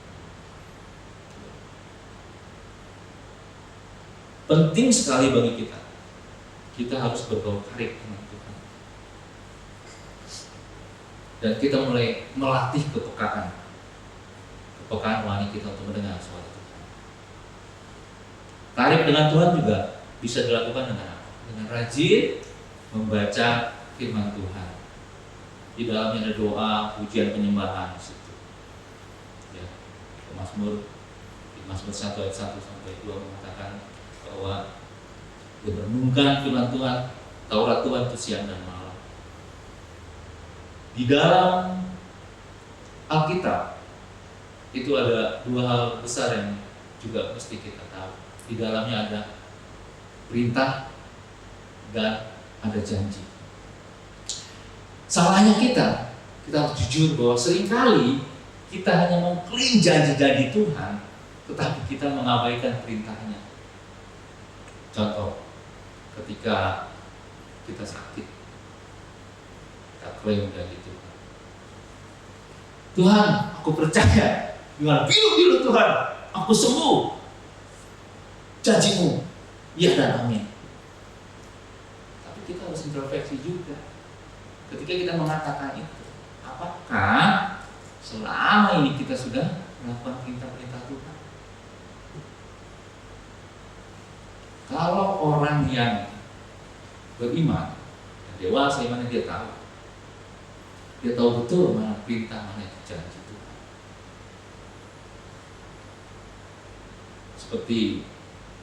Penting sekali bagi kita. Kita harus bergaul karib dengan Tuhan. Dan kita mulai melatih kepekaan rohani kita untuk mendengar suara Tuhan. Karib dengan Tuhan juga bisa dilakukan dengan apa? Dengan rajin membaca firman Tuhan. Di dalamnya ada doa, pujian, penyembahan di situ. Ya, Mazmur 1 ayat 1 sampai 2 mengatakan bahwa dia merenungkan firman Tuhan, Taurat Tuhan itu siang dan malam. Di dalam Alkitab itu ada dua hal besar yang juga mesti kita tahu. Di dalamnya ada perintah dan ada janji. Salahnya kita harus jujur bahwa seringkali kita hanya mengklaim janji-janji Tuhan, tetapi kita mengabaikan perintahnya. Contoh, ketika kita sakit, kita klaim janji Tuhan. Tuhan, aku percaya dengan biru-biru Tuhan, aku sembuh. Janjimu, ya dan amin. Tapi kita harus introspeksi juga. Ketika kita mengatakan itu, apakah selama ini kita sudah melakukan perintah-perintah Tuhan? Kalau orang yang beriman, dewasa iman, dia tahu betul mana perintah, mana janji Tuhan. Seperti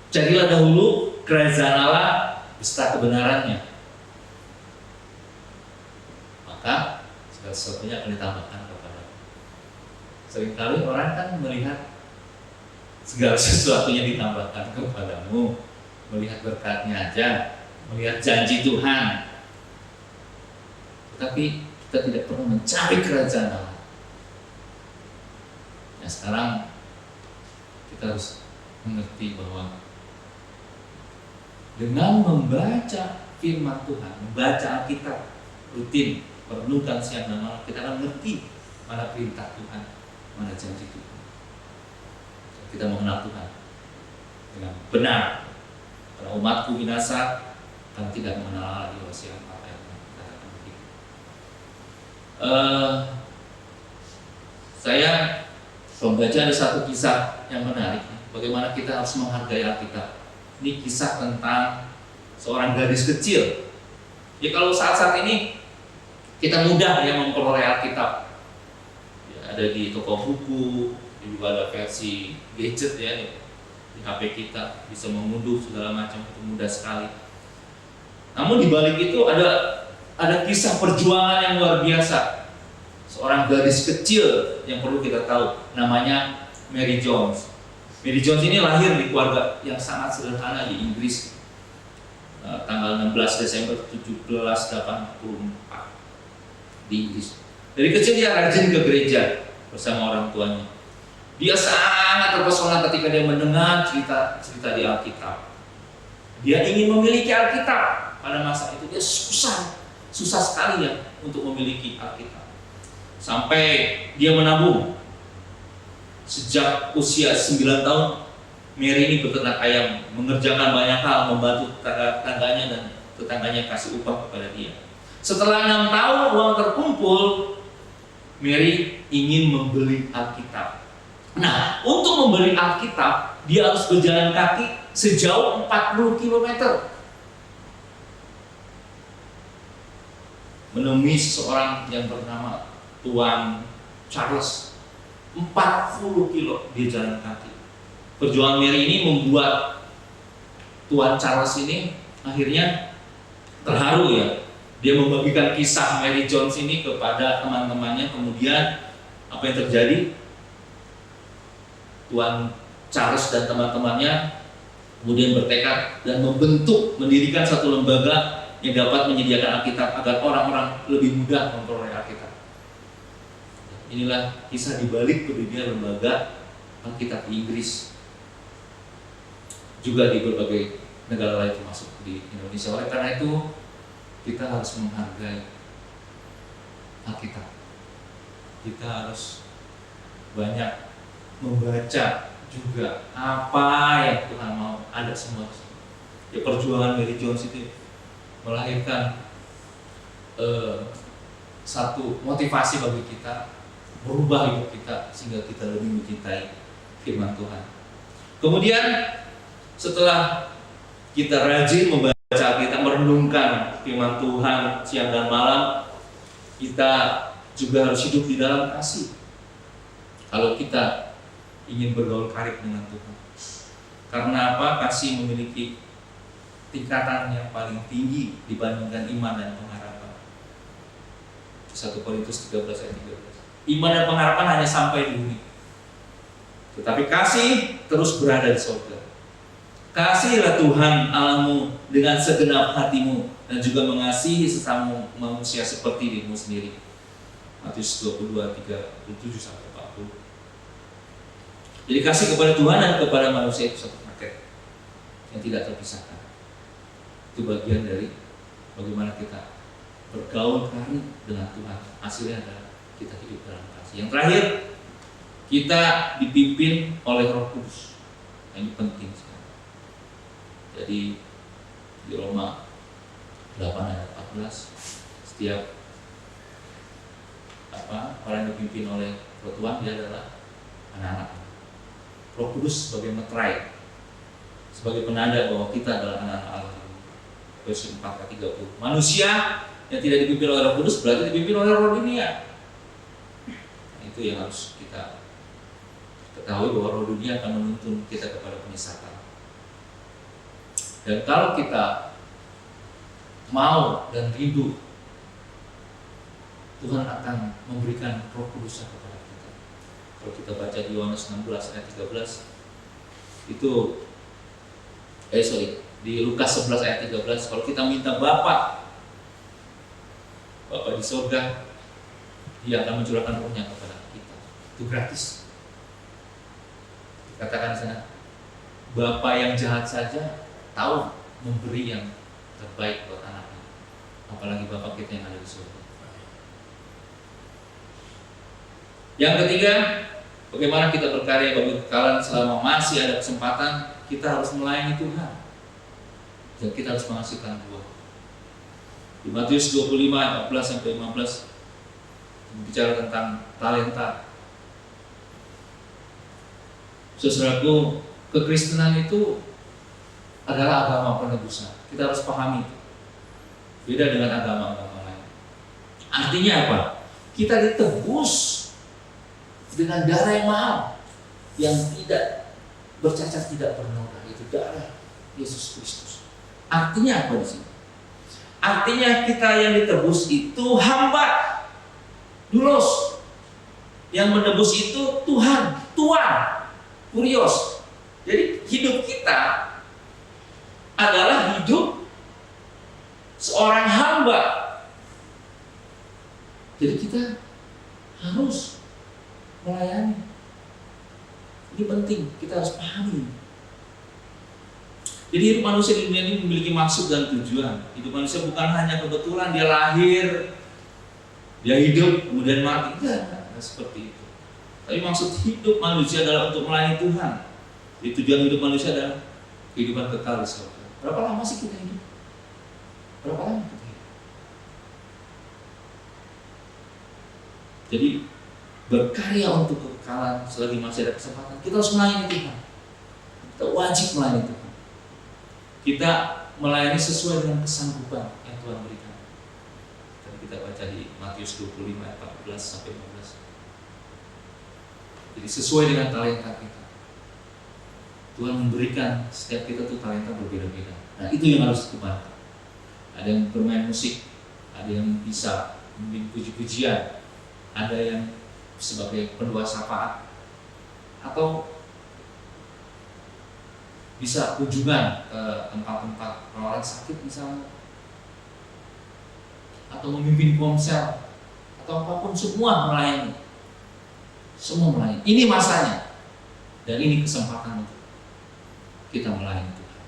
carilah dahulu kerajaan Allah beserta kebenarannya, maka segala sesuatunya akan ditambahkan kepadamu. Seringkali orang kan melihat segala sesuatunya ditambahkan kepadamu, melihat berkatnya aja, melihat janji Tuhan, tetapi kita tidak pernah mencari kerajaan Allah. Nah, sekarang kita harus mengerti bahwa dengan membaca firman Tuhan, membaca Alkitab rutin, merenungkan siang dan malam, kita akan mengerti mana perintah Tuhan, mana janji Tuhan. Kita mengenal Tuhan dengan benar. Karena umatku binasa karena tidak mengenal Allah di wasiat apa yang kita akan begitu. Saya membaca ada satu kisah yang menarik, bagaimana kita harus menghargai Alkitab. Ini kisah tentang seorang gadis kecil. Ya, kalau saat-saat ini kita mudah ya memperoleh Alkitab. Ya, ada di toko buku, juga ada versi gadget ya di HP kita, bisa mengunduh segala macam, itu mudah sekali. Namun di balik itu ada kisah perjuangan yang luar biasa. Seorang gadis kecil yang perlu kita tahu, namanya Mary Jones. Mary Jones ini lahir di keluarga yang sangat sederhana di Inggris, tanggal 16 Desember 1784 di Inggris. Dari kecil dia rajin ke gereja bersama orang tuanya. Dia sangat terpesona ketika dia mendengar cerita di Alkitab. Dia ingin memiliki Alkitab. Pada masa itu dia susah sekali ya untuk memiliki Alkitab. Sampai dia menabung. Sejak usia 9 tahun, Mary ini beternak ayam, mengerjakan banyak hal, membantu tetangganya dan tetangganya kasih upah kepada dia. Setelah 6 tahun uang terkumpul, Mary ingin membeli Alkitab. Nah, untuk membeli Alkitab, dia harus berjalan kaki sejauh 40 km. Menemui seseorang yang bernama Tuan Charles. 40 kilo dia jalan kaki. Perjuangan Mary ini membuat Tuan Charles ini akhirnya terharu ya. Dia membagikan kisah Mary Jones ini kepada teman-temannya. Kemudian apa yang terjadi? Tuan Charles dan teman-temannya kemudian bertekad dan mendirikan satu lembaga yang dapat menyediakan Alkitab agar orang-orang lebih mudah memperoleh Alkitab. Inilah kisah dibalik berdirinya lembaga Alkitab di Inggris, juga di berbagai negara lain termasuk di Indonesia. Oleh karena itu kita harus menghargai Alkitab. Kita harus banyak membaca juga apa yang Tuhan mau, ada semua. Ya, perjuangan Mary Jones itu melahirkan satu motivasi bagi kita berubah hidup kita sehingga kita lebih mencintai firman Tuhan. Kemudian setelah kita rajin membaca Alkitab, merenungkan firman Tuhan siang dan malam, kita juga harus hidup di dalam kasih. Kalau kita ingin bergaul karib dengan Tuhan. Karena apa? Kasih memiliki tingkatan yang paling tinggi dibandingkan iman dan pengharapan. 1 Korintus 13 ayat 13. Iman dan pengharapan hanya sampai di bumi, tetapi kasih terus berada di surga. Kasihilah Tuhan Allahmu dengan segenap hatimu dan juga mengasihi sesama manusia seperti dirimu sendiri. Matius 22 37 sampai 40. Jadi kasih kepada Tuhan dan kepada manusia itu satu paket yang tidak terpisahkan. Itu bagian dari bagaimana kita bergaul karib dengan Tuhan. Hasilnya adalah kita hidup dalam kasih. Yang terakhir, kita dipimpin oleh Roh Kudus. Ini penting sekali. Jadi di Roma 8 ayat 14, setiap orang yang dipimpin oleh Roh Tuhan, dia adalah anak-anak. Roh Kudus sebagai meterai, sebagai penanda bahwa kita adalah anak-anak Allah. Efesus 4 ayat 30. Manusia yang tidak dipimpin oleh Roh Kudus berarti dipimpin oleh roh dunia. Itu yang harus kita ketahui, bahwa roh dunia akan menuntun kita kepada penyesatan. Dan kalau kita mau dan rindu, Tuhan akan memberikan Roh Kudus kepada kita. Kalau kita baca di Yohanes 16 ayat 13, itu di Lukas 11 ayat 13, kalau kita minta Bapa di surga, Dia akan mencurahkan Rohnya kepada kita. Itu gratis. Katakan di sana, Bapa yang jahat saja tahu memberi yang terbaik buat anaknya, apalagi Bapak kita yang ada di surga. Yang ketiga, bagaimana kita berkarya bagi kekalahan selama masih ada kesempatan. Kita harus melayani Tuhan dan kita harus menghasilkan buah. Di Matius 25 ayat 14-15 bicara tentang talenta. Saudaraku, kekristenan itu adalah agama penebusan. Kita harus pahami itu. Beda dengan agama-agama lain. Artinya apa? Kita ditebus dengan darah yang mahal, yang tidak bercacat, tidak bernoda. Itu darah Yesus Kristus. Artinya apa di sini? Artinya kita yang ditebus itu hamba, doulos. Yang menebus itu Tuhan, Tuhan, kurios. Jadi hidup kita adalah hidup seorang hamba. Jadi kita harus melayani. Ini penting, kita harus pahami. Jadi hidup manusia di dunia ini memiliki maksud dan tujuan. Hidup manusia bukan hanya kebetulan dia lahir, dia hidup, kemudian mati. Tidak seperti itu. Tapi maksud hidup manusia adalah untuk melayani Tuhan. Jadi tujuan hidup manusia adalah kehidupan kekal di surga. Berapa lama sih kita hidup? Berapa lama kita hidup? Jadi berkarya untuk kekekalan selagi masih ada kesempatan. Kita harus melayani Tuhan. Kita wajib melayani Tuhan. Kita melayani sesuai dengan kesanggupan yang Tuhan berikan. Tadi kita baca di Matius 25 ayat 14-15. Jadi sesuai dengan talenta kita. Tuhan memberikan setiap kita tuh talenta berbeda-beda. Nah itu yang harus dikembangkan. Ada yang bermain musik, ada yang bisa membimbing puji-pujian, ada yang sebagai pendua syafaat, atau bisa kunjungan ke tempat-tempat orang sakit misalnya, atau memimpin komsel, atau apapun, semua melayani. Semua melayani. Ini masanya dan ini kesempatan untuk kita melayani Tuhan.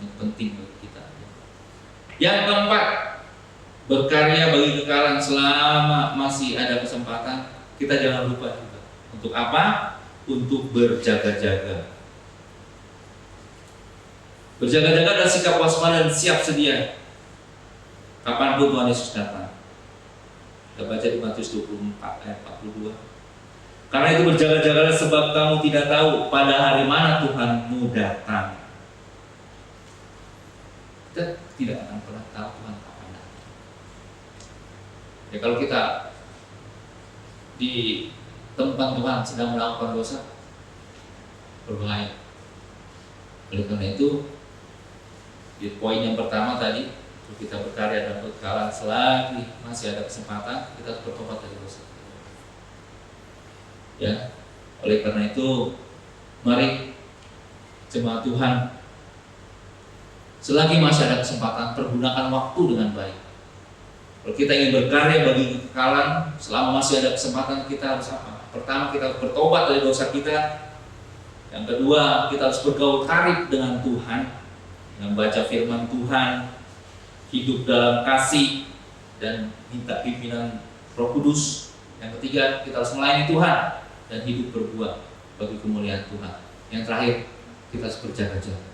Yang penting bagi kita. Yang keempat, berkarya bagi kekalahan selama masih ada kesempatan. Kita jangan lupa juga. Untuk apa? Untuk berjaga-jaga. Berjaga-jaga adalah sikap waspada dan siap sedia kapanpun Tuhan Yesus datang. Kita baca di Matius 24 ayat 42. Karena itu berjaga-jagalah sebab kamu tidak tahu pada hari mana Tuhanmu datang. Kita tidak akan pernah tahu Tuhan kapan datang. Ya kalau kita di tempat Tuhan sedang melakukan dosa, berbahaya. Oleh karena itu, di poin yang pertama tadi, kita berkarya dan kekekalan selagi masih ada kesempatan, kita harus bertobat dari dosa. Ya, oleh karena itu, mari jemaat Tuhan, selagi masih ada kesempatan, pergunakan waktu dengan baik. Kalau kita ingin berkarya bagi kekekalan, selama masih ada kesempatan, kita harus apa? Pertama, kita harus bertobat dari dosa kita. Yang kedua, kita harus bergaul karib dengan Tuhan, dengan baca firman Tuhan, hidup dalam kasih, dan minta pimpinan Roh Kudus. Yang ketiga, kita harus melayani Tuhan dan hidup berbuah bagi kemuliaan Tuhan. Yang terakhir, kita harus berjaga-jaga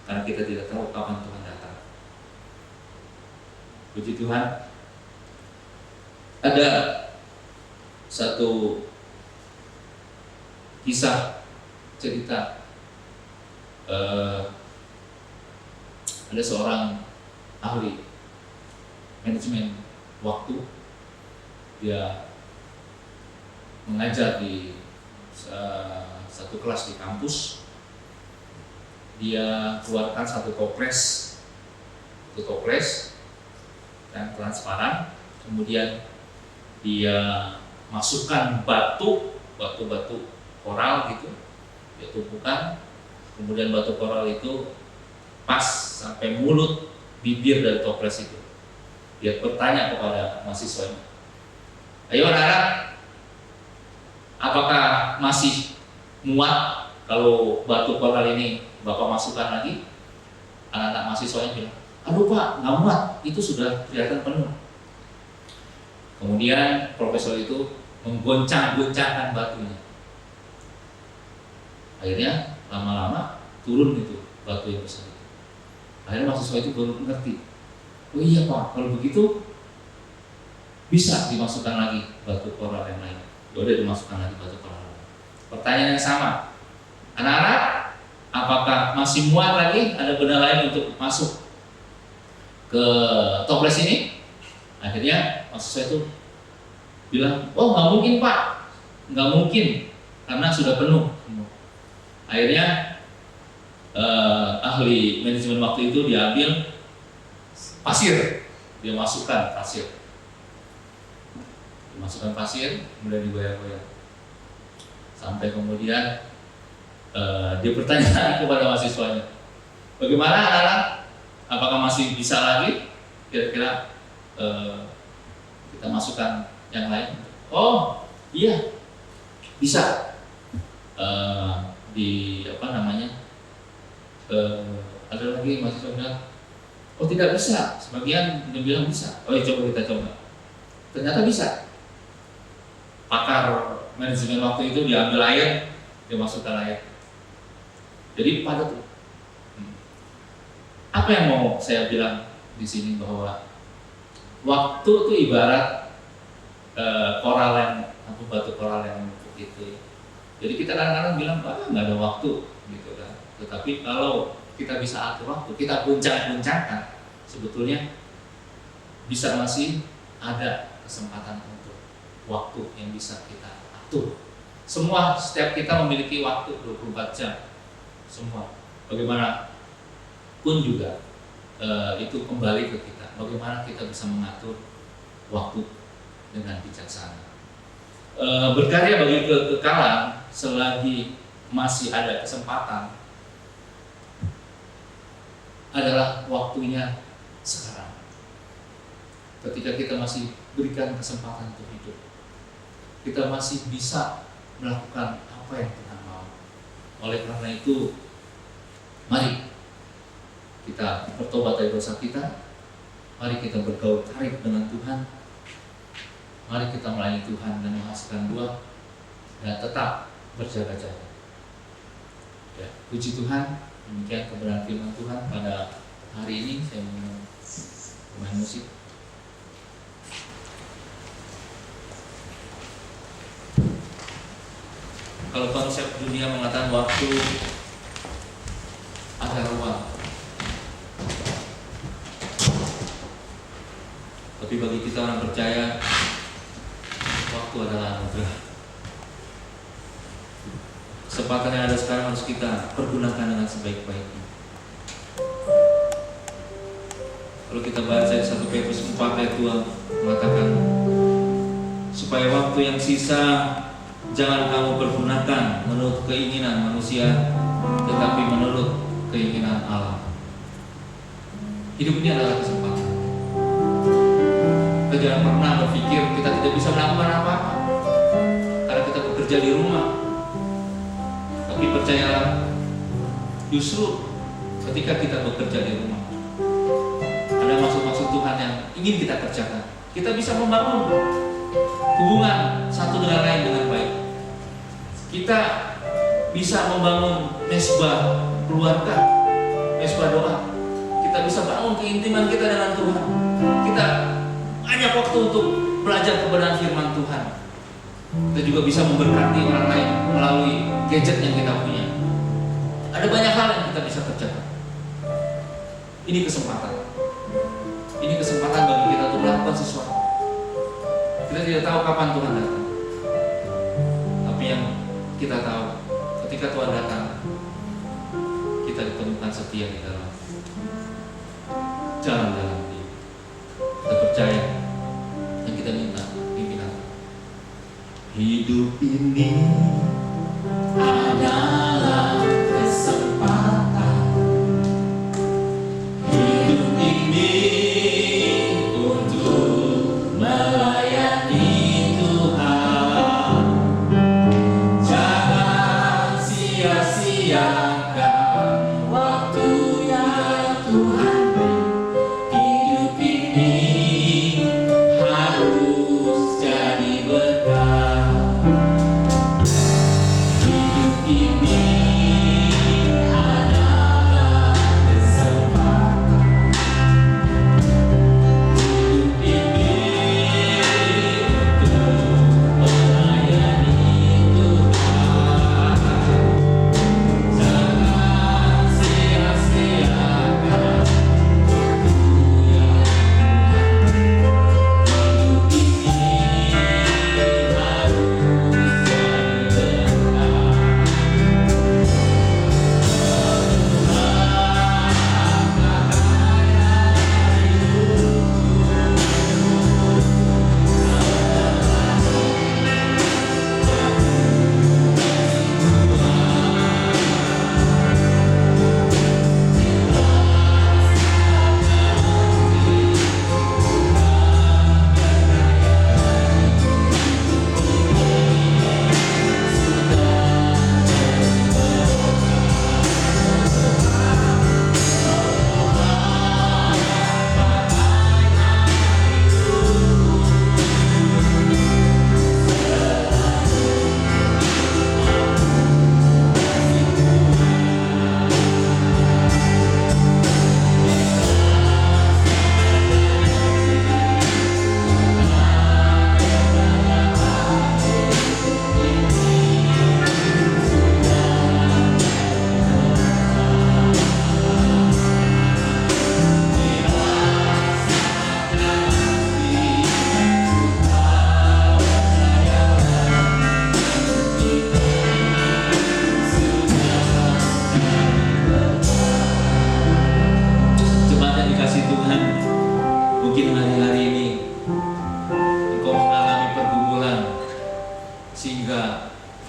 karena kita tidak tahu kapan Tuhan datang. Puji Tuhan. Ada satu kisah cerita, ada seorang ahli manajemen waktu. Dia mengajar di satu kelas di kampus. Dia keluarkan satu toples yang transparan. Kemudian dia masukkan batu koral gitu, dia tumpukan. Kemudian batu koral itu pas sampai mulut bibir dari toples itu. Dia bertanya kepada mahasiswanya, ayo anak-anak, apakah masih muat kalau batu koral ini Bapak masukkan lagi? Anak-anak mahasiswanya bilang, Aduh Pak, nggak muat, itu sudah kelihatan penuh. Kemudian profesor itu menggoncang-goncangkan batunya. Akhirnya lama-lama turun itu batu yang besar itu. Akhirnya mahasiswa itu baru mengerti, oh iya Pak, kalau begitu bisa dimasukkan lagi batu koral yang lain. Udah dimasukkan lagi batu koral. Pertanyaan yang sama, anak-anak, apakah masih muat lagi ada benda lain untuk masuk ke toples ini? Akhirnya mahasiswa itu bilang, oh nggak mungkin Pak, nggak mungkin karena sudah penuh. Akhirnya ahli manajemen waktu itu diambil pasir, dia masukkan pasir, dimasukkan pasir, kemudian digoyang-goyang, sampai kemudian dia bertanya kepada mahasiswanya, bagaimana anak-anak, apakah masih bisa lagi kira-kira kita masukkan yang lain? Oh iya, bisa. Di apa namanya, ada lagi mahasiswa bilang, oh tidak bisa. Sebagian dia bilang bisa. Oh ya coba kita coba. Ternyata bisa. Pakar manajemen waktu itu diambil air, dia masukkan air. Jadi padat tuh. Apa yang mau saya bilang di sini, bahwa waktu itu ibarat koral yang, apa, batu koral yang begitu. Jadi kita kadang-kadang bilang, nggak ada waktu, gitu kan. Tetapi kalau kita bisa atur waktu, kita goncang-goncangkan, sebetulnya bisa masih ada kesempatan untuk waktu yang bisa kita atur. Setiap kita memiliki waktu 24 jam, semua. Bagaimana pun juga itu kembali ke kita. Bagaimana kita bisa mengatur waktu dengan bijaksana. Berkarya bagi kekekalan selagi masih ada kesempatan adalah waktunya sekarang. Ketika kita masih berikan kesempatan untuk hidup, kita masih bisa melakukan apa yang Tuhan mau. Oleh karena itu, mari kita bertobat dari dosa kita, mari kita bergaul karib dengan Tuhan, mari kita melayani Tuhan dan menghasilkan buah, dan tetap berjaga-jaga. Ya, puji Tuhan, demikian kebenaran firman Tuhan pada hari ini. Saya mau main musik. Kalau konsep dunia mengatakan waktu ada ruang, tapi bagi kita orang percaya, waktu adalah anugerah. Kesempatan yang ada sekarang harus kita pergunakan dengan sebaik-baiknya. Kalau kita baca 1 Petrus 4 ayat 2 mengatakan, supaya waktu yang sisa jangan kamu pergunakan menurut keinginan manusia, tetapi menurut keinginan Allah. Hidup ini adalah kesempatan. Kita jangan pernah berpikir kita tidak bisa melakukan apa-apa karena kita bekerja di rumah. Tapi percayalah, justru ketika kita bekerja di rumah, ada maksud-maksud Tuhan yang ingin kita kerjakan. Kita bisa membangun hubungan satu dengan lain dengan baik. Kita bisa membangun mesbah keluarga, mesbah doa. Kita bisa bangun keintiman kita dengan Tuhan. Kita banyak waktu untuk belajar kebenaran firman Tuhan. Kita juga bisa memberkati orang lain melalui gadget yang kita punya. Ada banyak hal yang kita bisa kerjakan. Ini kesempatan. Ini kesempatan bagi kita untuk melakukan sesuatu. Kita tidak tahu kapan Tuhan datang. Tapi yang kita tahu, ketika Tuhan datang, kita ditemukan setia di dalam jalan-jalan dia. Kita percaya yang kita minta pimpinan. Hidup ini adalah kesempatan. Hidup ini untuk melayani Tuhan. Jangan sia-siakan waktu yang Tuhan beri.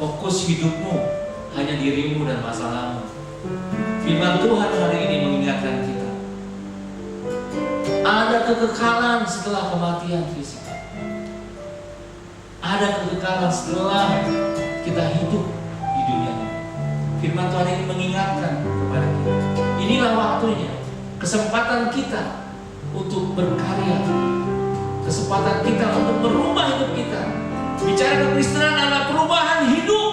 fokus hidupmu hanya dirimu dan masalahmu. Firman Tuhan hari ini mengingatkan kita, ada kekekalan setelah kematian fisik. Ada kekekalan setelah kita hidup di dunia ini. Firman Tuhan ini mengingatkan kepada kita, inilah waktunya, kesempatan kita untuk berkarya, kesempatan kita untuk merubah hidup kita. Bicara kekristenan adalah perubahan hidup.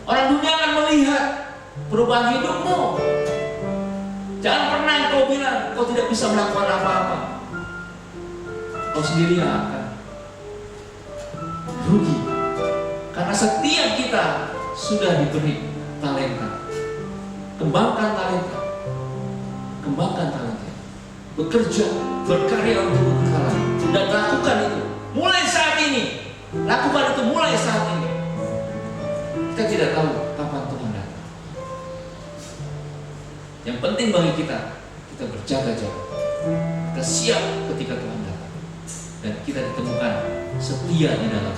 Orang dunia akan melihat perubahan hidupmu. Jangan pernah kau bilang kau tidak bisa melakukan apa-apa. Kau sendiri yang akan rugi. Karena setiap kita sudah diberi talenta. Kembangkan talenta. Kembangkan talenta. Bekerja, berkarya untuk kekekalan. Dan lakukan itu mulai saat ini. Lakukan itu mulai saat ini. Kita tidak tahu kapan Tuhan datang. Yang penting bagi kita berjaga-jaga. Kita siap ketika Tuhan datang. Dan kita ditemukan setia di dalam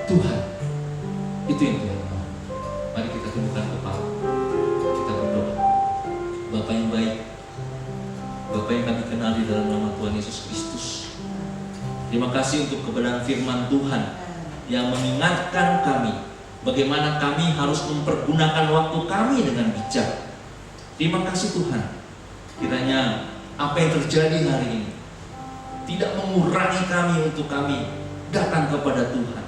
Tuhan. Itu yang Tuhan mau. Mari kita tundukkan kepala. Kita berdoa. Bapa yang baik, Bapa yang kami kenal di dalam nama Tuhan Yesus Kristus, terima kasih untuk kebenaran firman Tuhan yang mengingatkan kami bagaimana kami harus mempergunakan waktu kami dengan bijak. Terima kasih Tuhan. Kiranya apa yang terjadi hari ini tidak mengurangi kami untuk kami datang kepada Tuhan,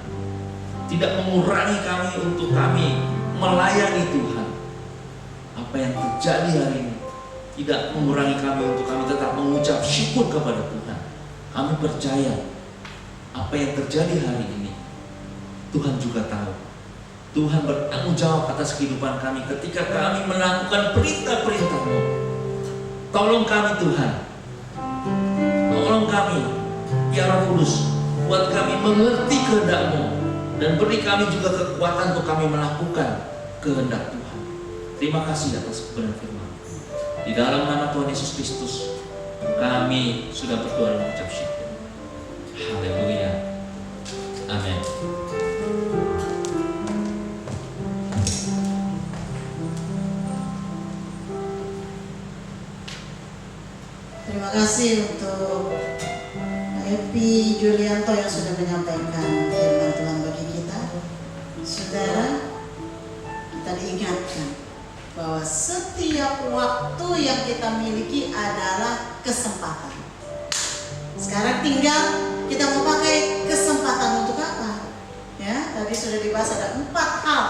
tidak mengurangi kami untuk kami melayani Tuhan. Apa yang terjadi hari ini tidak mengurangi kami untuk kami tetap mengucap syukur kepada Tuhan. Kami percaya apa yang terjadi hari ini Tuhan juga tahu. Tuhan bertanggung jawab atas kehidupan kami ketika kami melakukan perintah-perintah-Mu. Tolong kami Tuhan, tolong kami ya Roh Kudus, buat kami mengerti kehendak-Mu, dan beri kami juga kekuatan untuk kami melakukan kehendak Tuhan. Terima kasih atas kebenaran firman. Di dalam nama Tuhan Yesus Kristus kami sudah berdoa dan mengucap syukur. Haleluya. Amin. Terima kasih untuk Epi Julianto yang sudah menyampaikan firman Tuhan bagi kita. Saudara, kita diingatkan bahwa setiap waktu yang kita miliki adalah kesempatan. Sekarang tinggal kita mau pakai kesempatan untuk apa? Ya, tadi sudah dibahas ada 4 hal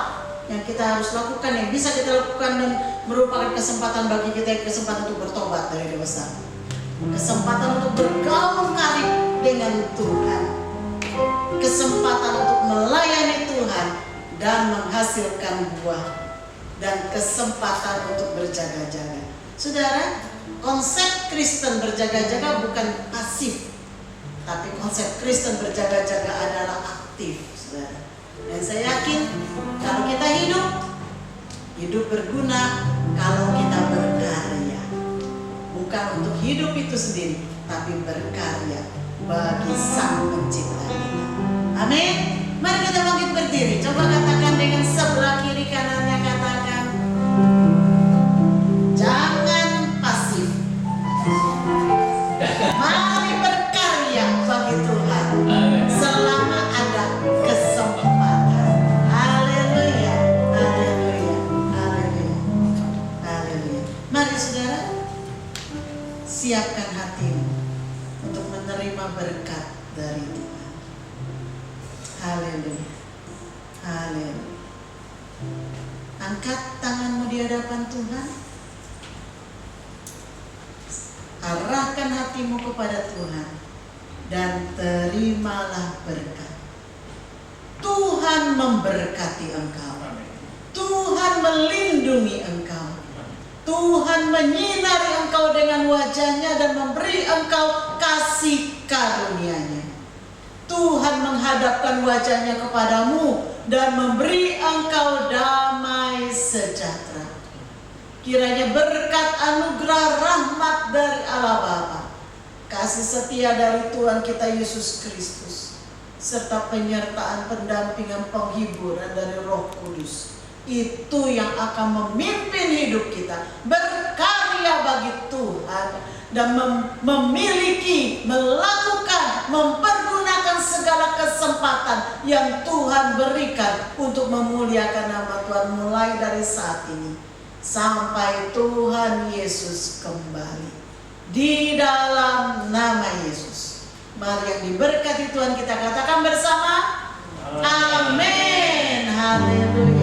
yang kita harus lakukan, yang bisa kita lakukan dan merupakan kesempatan bagi kita, kesempatan untuk bertobat dari dosa, kesempatan untuk bergaul karib dengan Tuhan, kesempatan untuk melayani Tuhan dan menghasilkan buah, dan kesempatan untuk berjaga-jaga. Saudara, konsep Kristen berjaga-jaga bukan pasif, tapi konsep Kristen berjaga-jaga adalah aktif, saudara. Dan saya yakin kalau kita hidup berguna kalau kita berkarya. Bukan untuk hidup itu sendiri, tapi berkarya bagi Sang Pencipta kita. Amin. Mari kita bangkit berdiri. Coba katakan dengan sebelah kiri kanannya, katakan, jangan pasif. Mari berkarya bagi Tuhan selama ada kesempatan. Haleluya, haleluya, haleluya, haleluya. Mari saudara, siapkan hatimu untuk menerima berkat dari Tuhan. Haleluya, haleluya. Angkat tanganmu di hadapan Tuhan. Arahkan hatimu kepada Tuhan dan terimalah berkat. Tuhan memberkati engkau. Tuhan melindungi engkau. Tuhan menyinari engkau dengan wajah-Nya dan memberi engkau kasih karunia-Nya. Tuhan menghadapkan wajah-Nya kepadamu dan memberi engkau damai sejahtera. Kiranya berkat, anugerah, rahmat dari Allah Bapa, kasih setia dari Tuhan kita Yesus Kristus, serta penyertaan pendampingan penghiburan dari Roh Kudus. Itu yang akan memimpin hidup kita, berkarya bagi Tuhan, dan memiliki, melakukan, mempergunakan segala kesempatan yang Tuhan berikan untuk memuliakan nama Tuhan, mulai dari saat ini sampai Tuhan Yesus kembali. Di dalam nama Yesus, mari yang diberkati Tuhan kita katakan bersama, amin. Haleluya.